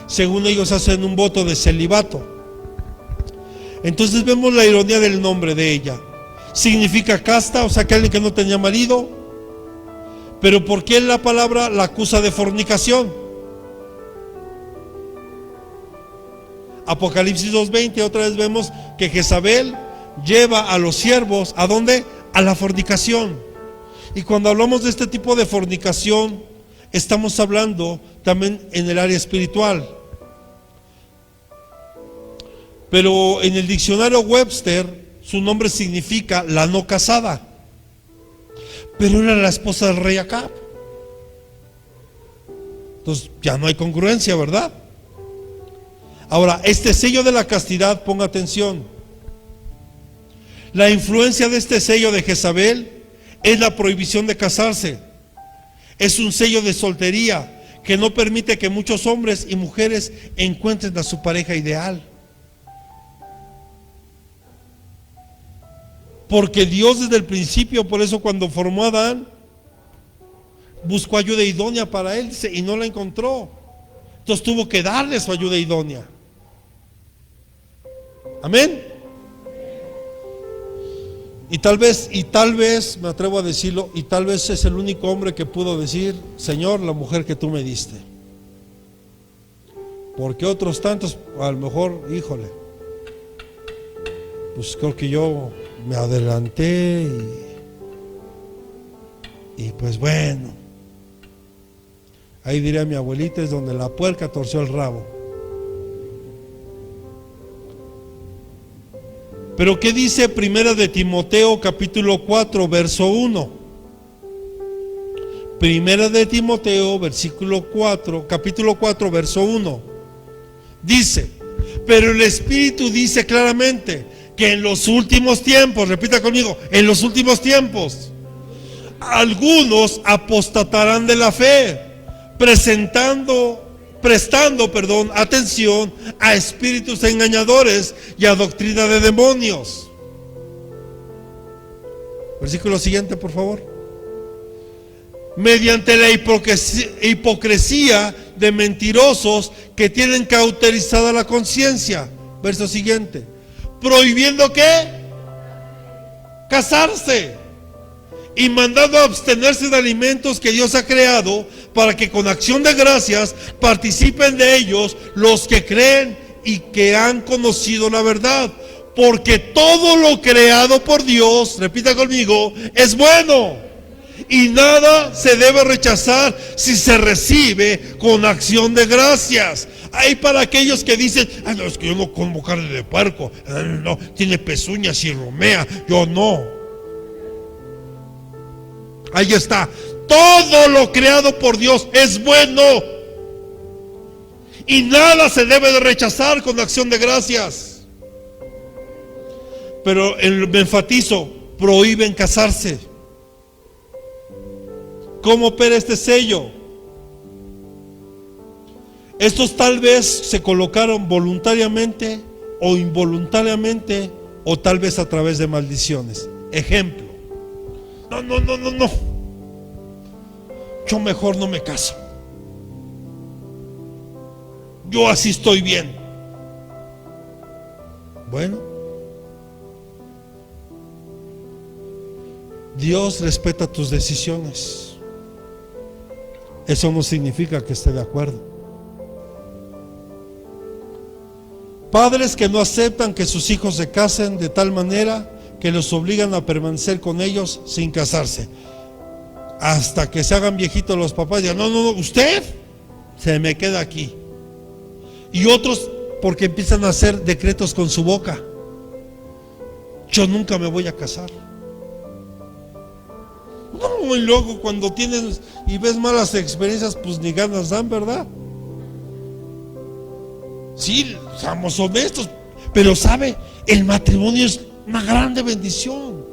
Según ellos hacen un voto de celibato. Entonces vemos la ironía del nombre de ella. Significa casta, o sea que alguien que no tenía marido. Pero ¿por qué la palabra la acusa de fornicación? Apocalipsis 2:20, otra vez vemos que Jezabel lleva a los siervos, ¿a dónde? A la fornicación. Y cuando hablamos de este tipo de fornicación, estamos hablando también en el área espiritual. Pero en el diccionario Webster, su nombre significa la no casada. Pero era la esposa del rey Acab. Entonces ya no hay congruencia, ¿verdad? Ahora, este sello de la castidad, ponga atención. La influencia de este sello de Jezabel es la prohibición de casarse. Es un sello de soltería que no permite que muchos hombres y mujeres encuentren a su pareja ideal. Porque Dios desde el principio, por eso cuando formó a Adán, buscó ayuda idónea para él, dice, y no la encontró. Entonces tuvo que darle su ayuda idónea. Amén. Y tal vez, me atrevo a decirlo, y tal vez es el único hombre que pudo decir, Señor, la mujer que tú me diste. Porque otros tantos, a lo mejor, híjole, pues creo que yo me adelanté y pues bueno, ahí diría mi abuelita, es donde la puerca torció el rabo. Pero ¿qué dice Primera de Timoteo capítulo 4 verso 1? Primera de Timoteo capítulo 4 verso 1 dice, pero el Espíritu dice claramente que en los últimos tiempos, repita conmigo, en los últimos tiempos, algunos apostatarán de la fe, prestando atención a espíritus engañadores y a doctrina de demonios. Versículo siguiente, por favor. Mediante la hipocresía de mentirosos que tienen cauterizada la conciencia. Verso siguiente. Prohibiendo ¿qué? Casarse y mandando a abstenerse de alimentos que Dios ha creado para que con acción de gracias participen de ellos los que creen y que han conocido la verdad. Porque todo lo creado por Dios, repita conmigo, es bueno. Y nada se debe rechazar si se recibe con acción de gracias. Hay para aquellos que dicen: ah, no, es que yo no como carne de puerco, no, tiene pezuñas y romea, yo no. Ahí está. Todo lo creado por Dios es bueno. Y nada se debe de rechazar con acción de gracias. Pero me enfatizo, prohíben casarse. ¿Cómo opera este sello? Estos tal vez se colocaron voluntariamente o involuntariamente, o tal vez a través de maldiciones. Ejemplo: no, yo mejor no me caso, yo así estoy bien. Bueno, Dios respeta tus decisiones. Eso no significa que esté de acuerdo. Padres que no aceptan que sus hijos se casen, de tal manera que los obligan a permanecer con ellos sin casarse, hasta que se hagan viejitos los papás. Digan: no, usted se me queda aquí. Y otros porque empiezan a hacer decretos con su boca: yo nunca me voy a casar. No, y luego cuando tienes y ves malas experiencias, pues ni ganas dan, ¿verdad? Sí, seamos honestos. Pero sabe, el matrimonio es una grande bendición.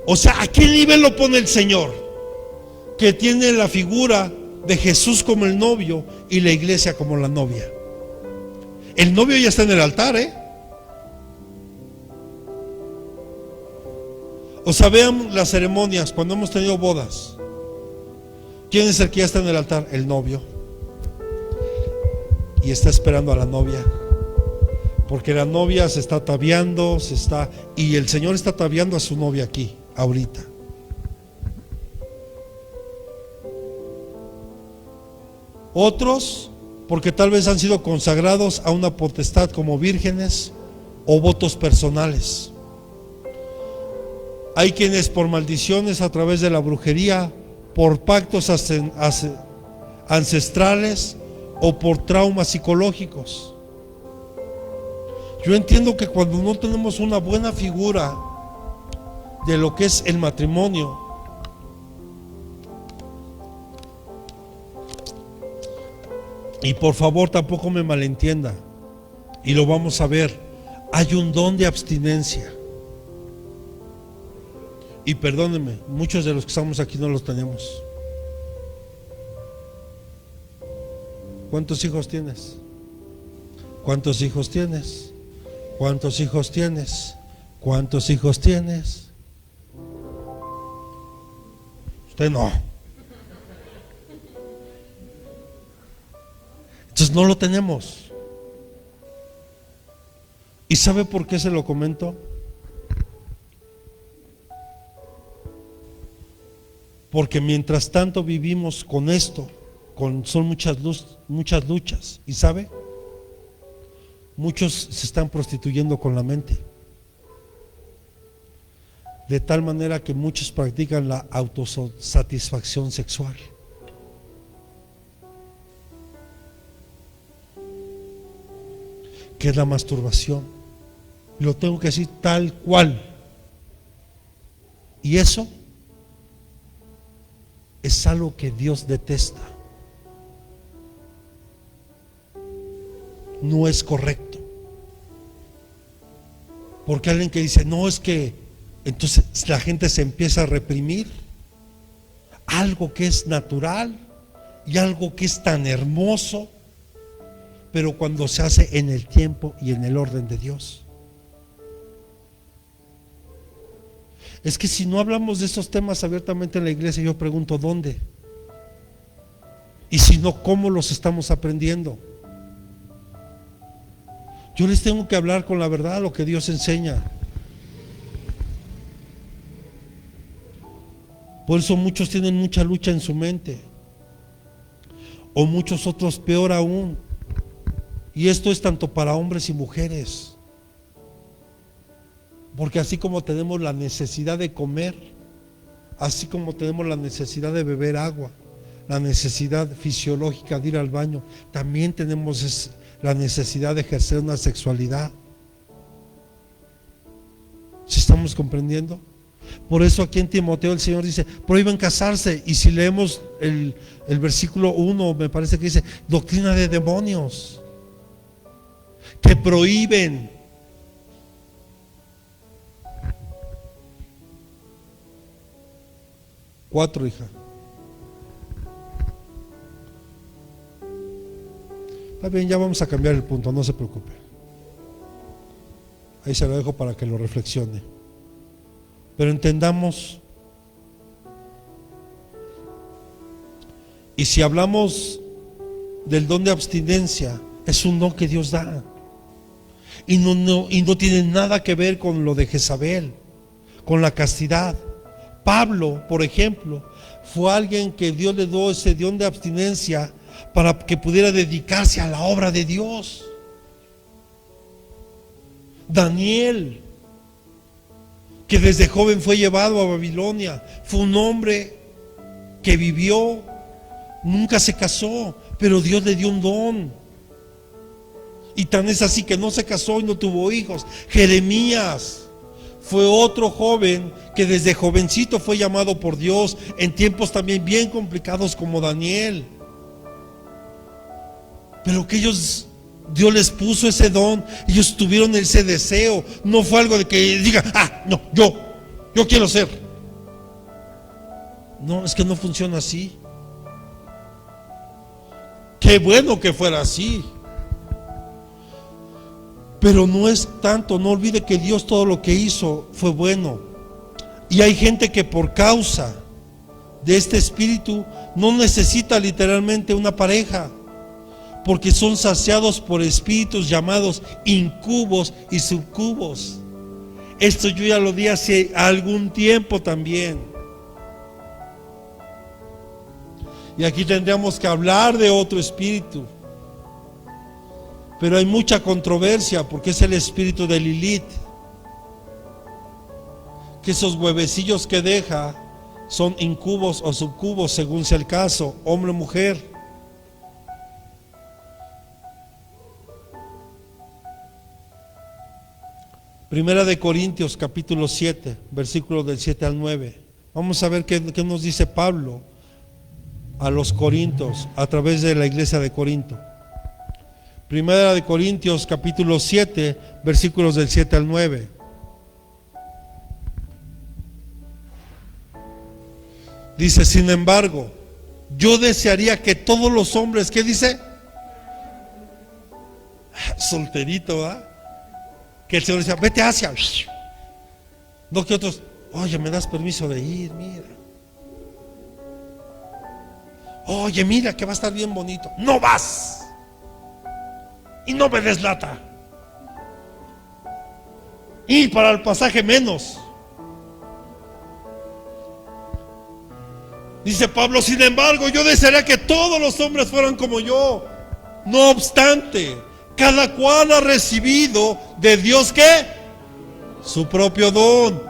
O sea, ¿a qué nivel lo pone el Señor? Que tiene la figura de Jesús como el novio y la iglesia como la novia. El novio ya está en el altar, O sea, vean las ceremonias cuando hemos tenido bodas. ¿Quién es el que ya está en el altar? El novio. Y está esperando a la novia, porque la novia se está ataviando, y el Señor está ataviando a su novia aquí, ahorita. Otros, porque tal vez han sido consagrados a una potestad como vírgenes o votos personales. Hay quienes por maldiciones a través de la brujería, por pactos ancestrales o por traumas psicológicos. Yo entiendo que cuando no tenemos una buena figura de lo que es el matrimonio, y por favor tampoco me malentienda, y lo vamos a ver, hay un don de abstinencia. Y perdónenme, muchos de los que estamos aquí no los tenemos. ¿Cuántos hijos tienes? ¿Cuántos hijos tienes? ¿Cuántos hijos tienes? ¿Cuántos hijos tienes? Usted no. Entonces no lo tenemos. ¿Y sabe por qué se lo comento? Porque mientras tanto vivimos con esto, son muchas luchas. ¿Y sabe? Muchos se están prostituyendo con la mente, de tal manera que muchos practican la autosatisfacción sexual. Que es la masturbación. Lo tengo que decir tal cual. Y eso es algo que Dios detesta. No es correcto. Porque alguien que dice: no, es que entonces la gente se empieza a reprimir algo que es natural y algo que es tan hermoso, pero cuando se hace en el tiempo y en el orden de Dios. Es que si no hablamos de estos temas abiertamente en la iglesia, yo pregunto: ¿dónde? Y si no, ¿cómo los estamos aprendiendo? Yo les tengo que hablar con la verdad, lo que Dios enseña. Por eso muchos tienen mucha lucha en su mente, o muchos otros peor aún. Y esto es tanto para hombres y mujeres. Porque así como tenemos la necesidad de comer, así como tenemos la necesidad de beber agua, la necesidad fisiológica de ir al baño, también tenemos la necesidad de ejercer una sexualidad. ¿Sí estamos comprendiendo? Por eso aquí en Timoteo el Señor dice, prohíben casarse. Y si leemos el versículo 1, me parece que dice, doctrina de demonios, que prohíben. Cuatro, hija. Está bien, ya vamos a cambiar el punto, no se preocupe. Ahí se lo dejo para que lo reflexione. Pero entendamos, y si hablamos del don de abstinencia, es un don que Dios da. Y no tiene nada que ver con lo de Jezabel, con la castidad. Pablo, por ejemplo, fue alguien que Dios le dio ese don de abstinencia para que pudiera dedicarse a la obra de Dios. Daniel, que desde joven fue llevado a Babilonia, fue un hombre que vivió, nunca se casó, pero Dios le dio un don. Y tan es así que no se casó y no tuvo hijos. Jeremías fue otro joven que desde jovencito fue llamado por Dios en tiempos también bien complicados como Daniel. Pero que Dios les puso ese don, ellos tuvieron ese deseo. No fue algo de que diga, no, yo quiero ser. No, es que no funciona así. Qué bueno que fuera así, pero no es tanto. No olvide que Dios todo lo que hizo fue bueno. Y hay gente que por causa de este espíritu no necesita literalmente una pareja, porque son saciados por espíritus llamados incubos y subcubos. Esto yo ya lo di hace algún tiempo también. Y aquí tendríamos que hablar de otro espíritu, pero hay mucha controversia porque es el espíritu de Lilith, que esos huevecillos que deja son incubos o subcubos según sea el caso, hombre o mujer. Primera de Corintios capítulo 7, versículos del 7 al 9. Vamos a ver qué nos dice Pablo a los corintios a través de la iglesia de Corinto. Primera de Corintios capítulo 7, versículos del 7 al 9. Dice, sin embargo, yo desearía que todos los hombres, ¿qué dice? Solterito, ¿verdad? Que el Señor decía, vete hacia. No que otros, oye, me das permiso de ir, mira. Oye, mira que va a estar bien bonito. No vas. Y no me des lata. Y para el pasaje menos. Dice Pablo, sin embargo, yo desearía que todos los hombres fueran como yo. No obstante, cada cual ha recibido de Dios, ¿qué? Su propio don.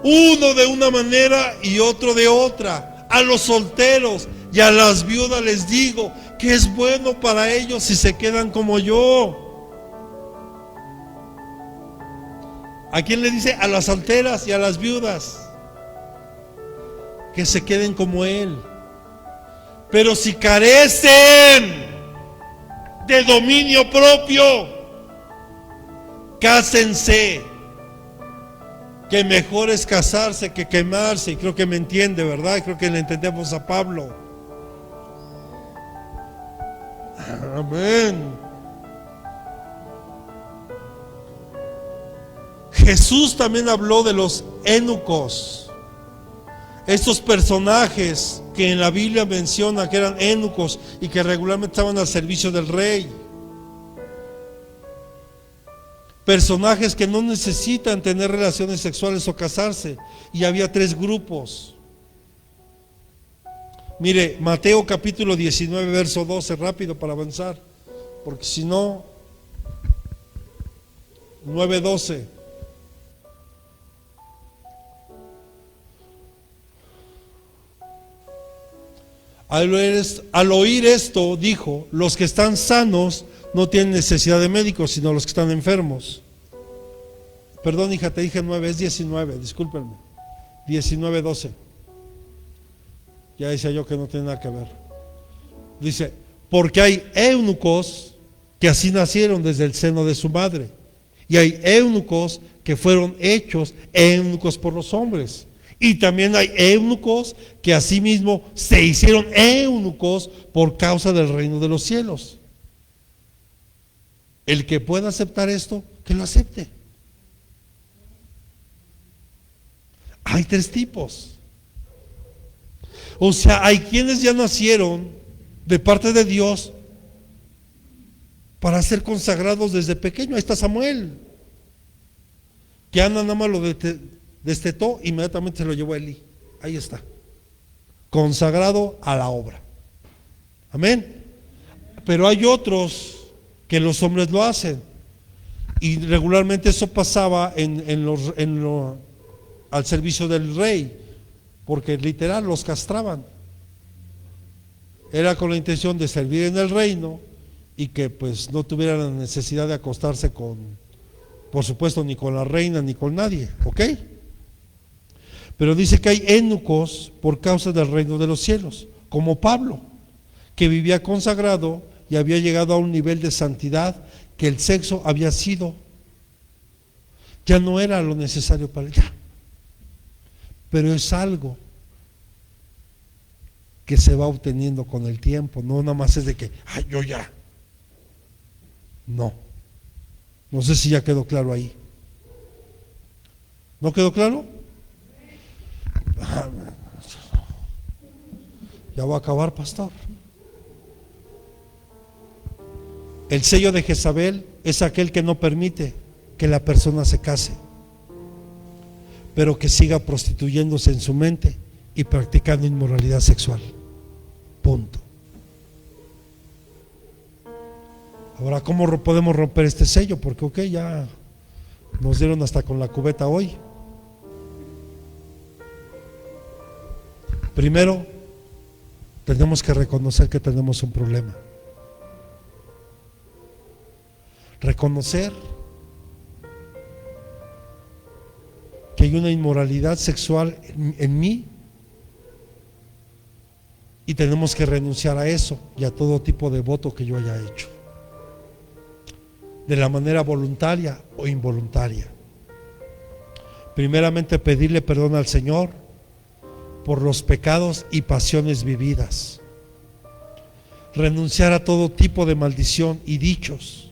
Uno de una manera y otro de otra. A los solteros y a las viudas les digo que es bueno para ellos si se quedan como yo. ¿A quién le dice? A las solteras y a las viudas, que se queden como él. Pero si carecen de dominio propio, cásense, que mejor es casarse que quemarse. Y creo que me entiende, ¿verdad? Creo que le entendemos a Pablo. Amén. Jesús también habló de los eunucos, estos personajes que en la Biblia menciona que eran eunucos y que regularmente estaban al servicio del rey. Personajes que no necesitan tener relaciones sexuales o casarse. Y había tres grupos. Mire, Mateo capítulo 19, verso 12, rápido para avanzar, porque si no, 9:12. Al oír esto, dijo: los que están sanos no tienen necesidad de médicos, sino los que están enfermos. Perdón, hija, te dije 9, es 19, discúlpenme. 19:12. Ya decía yo que no tiene nada que ver. Dice: porque hay eunucos que así nacieron desde el seno de su madre, y hay eunucos que fueron hechos eunucos por los hombres, y también hay eunucos que asimismo se hicieron eunucos por causa del reino de los cielos. El que pueda aceptar esto, que lo acepte. Hay 3 tipos. O sea, hay quienes ya nacieron de parte de Dios para ser consagrados desde pequeño. Ahí está Samuel, que Ana nada más lo destetó, inmediatamente se lo llevó a Elí. Ahí está, consagrado a la obra. Amén. Pero hay otros que los hombres lo hacen, y regularmente eso pasaba al servicio del rey, porque literal los castraban. Era con la intención de servir en el reino y que pues no tuvieran la necesidad de acostarse por supuesto, ni con la reina ni con nadie, ¿ok? Pero dice que hay eunucos por causa del reino de los cielos, como Pablo, que vivía consagrado y había llegado a un nivel de santidad que el sexo había sido, ya no era lo necesario para él. Pero es algo que se va obteniendo con el tiempo, no nada más es de que, ay, yo ya. No sé si ya quedó claro ahí. ¿No quedó claro? Ya voy a acabar, pastor. El sello de Jezabel es aquel que no permite que la persona se case, pero que siga prostituyéndose en su mente y practicando inmoralidad sexual. Punto. Ahora, ¿cómo podemos romper este sello? Porque ok, ya nos dieron hasta con la cubeta hoy. Primero, tenemos que reconocer que tenemos un problema. Reconocer que hay una inmoralidad sexual en mí, y tenemos que renunciar a eso y a todo tipo de voto que yo haya hecho, de la manera voluntaria o involuntaria. Primeramente, pedirle perdón al Señor por los pecados y pasiones vividas. Renunciar a todo tipo de maldición y dichos,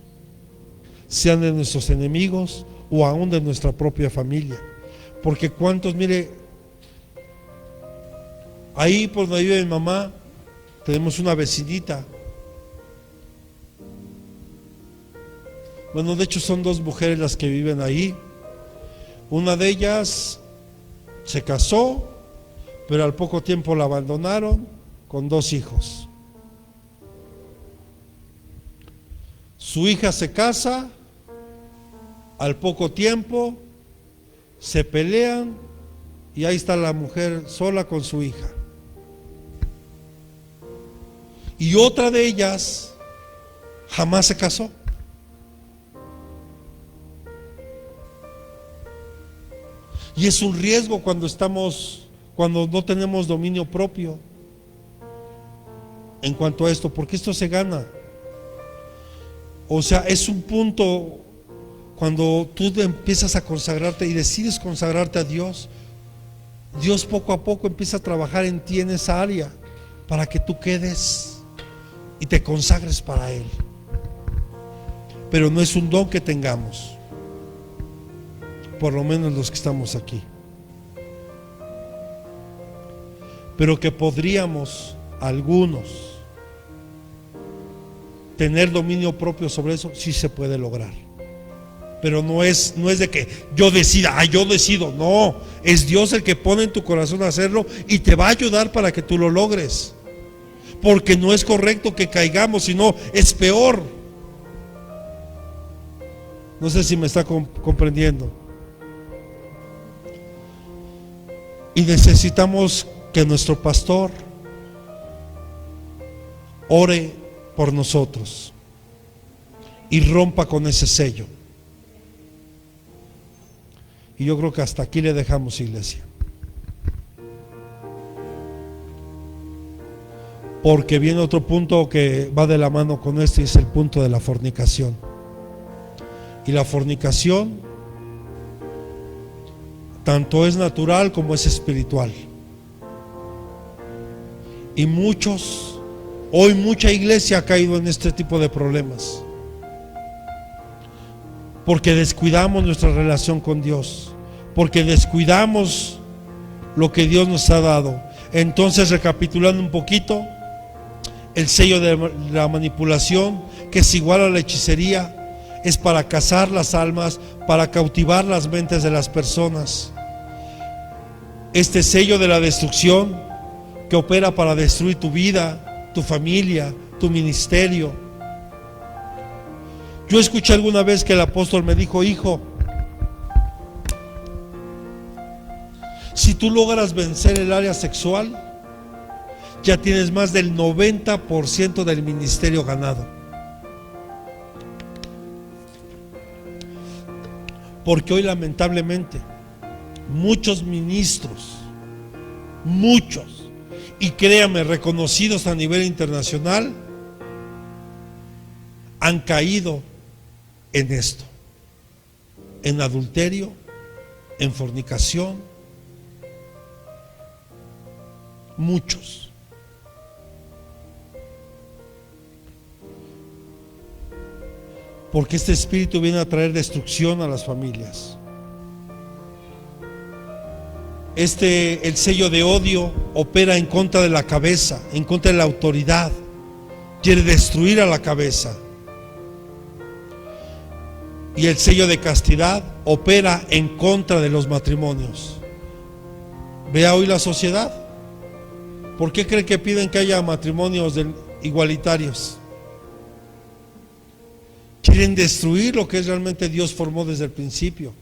sean de nuestros enemigos o aún de nuestra propia familia. Porque cuántos, mire, ahí por donde vive mi mamá, tenemos una vecinita. Bueno, de hecho son 2 mujeres las que viven ahí. Una de ellas se casó, pero al poco tiempo la abandonaron con 2 hijos. Su hija se casa, al poco tiempo se pelean y ahí está la mujer sola con su hija. Y otra de ellas jamás se casó. Y es un riesgo cuando no tenemos dominio propio en cuanto a esto, porque esto se gana. O sea, es un punto cuando tú empiezas a consagrarte y decides consagrarte a Dios. Dios poco a poco empieza a trabajar en ti en esa área para que tú quedes y te consagres para Él. Pero no es un don que tengamos, por lo menos los que estamos aquí, pero que podríamos algunos tener dominio propio sobre eso. Sí se puede lograr, pero no es de que yo decida, yo decido. No, es Dios el que pone en tu corazón hacerlo y te va a ayudar para que tú lo logres, porque no es correcto que caigamos, sino es peor. No sé si me está comprendiendo. Y necesitamos que nuestro pastor ore por nosotros y rompa con ese sello. Y yo creo que hasta aquí le dejamos, iglesia. Porque viene otro punto que va de la mano con este, y es el punto de la fornicación. Y la fornicación tanto es natural como es espiritual. Y hoy mucha iglesia ha caído en este tipo de problemas, porque descuidamos nuestra relación con Dios, porque descuidamos lo que Dios nos ha dado. Entonces, recapitulando un poquito, el sello de la manipulación, que es igual a la hechicería, es para cazar las almas, para cautivar las mentes de las personas. Este sello de la destrucción, que opera para destruir tu vida, tu familia, tu ministerio. Yo escuché alguna vez que el apóstol me dijo: hijo, si tú logras vencer el área sexual, ya tienes más del 90% del ministerio ganado. Porque hoy, lamentablemente, muchos ministros, y créame, reconocidos a nivel internacional, han caído en esto, en adulterio, en fornicación. Muchos. Porque este espíritu viene a traer destrucción a las familias. El sello de odio opera en contra de la cabeza, en contra de la autoridad. Quiere destruir a la cabeza. Y el sello de castidad opera en contra de los matrimonios. Vea hoy la sociedad. ¿Por qué creen que piden que haya matrimonios igualitarios? Quieren destruir lo que realmente Dios formó desde el principio.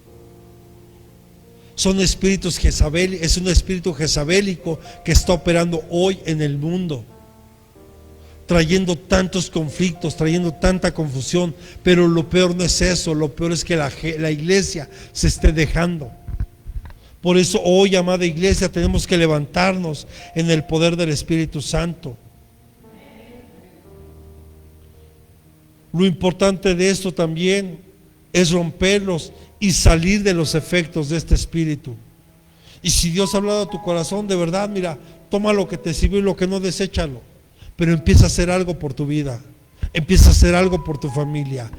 Son espíritus jezabélicos, es un espíritu jezabélico que está operando hoy en el mundo, trayendo tantos conflictos, trayendo tanta confusión. Pero lo peor no es eso, lo peor es que la iglesia se esté dejando. Por eso hoy, amada iglesia, tenemos que levantarnos en el poder del Espíritu Santo. Lo importante de esto también es romperlos y salir de los efectos de este espíritu. Y si Dios ha hablado a tu corazón, de verdad, mira, toma lo que te sirve y lo que no, deséchalo. Pero empieza a hacer algo por tu vida, empieza a hacer algo por tu familia,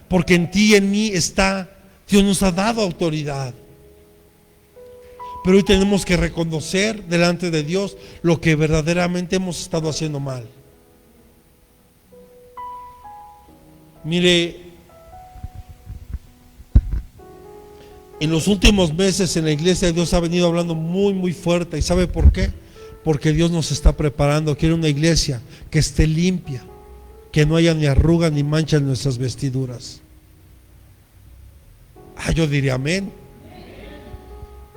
porque en ti y en mí está, Dios nos ha dado autoridad. Pero hoy tenemos que reconocer delante de Dios lo que verdaderamente hemos estado haciendo mal. Mire, en los últimos meses en la iglesia Dios ha venido hablando muy fuerte. ¿Y sabe por qué? Porque Dios nos está preparando. Quiere una iglesia que esté limpia, que no haya ni arruga ni mancha en nuestras vestiduras. Yo diría amén.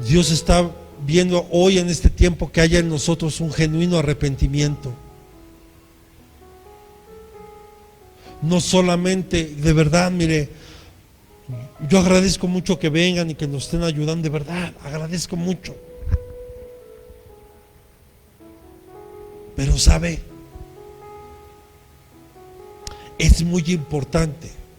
Dios está viendo hoy en este tiempo que haya en nosotros un genuino arrepentimiento. No solamente, de verdad, mire, yo agradezco mucho que vengan y que nos estén ayudando, de verdad, agradezco mucho. Pero sabe, es muy importante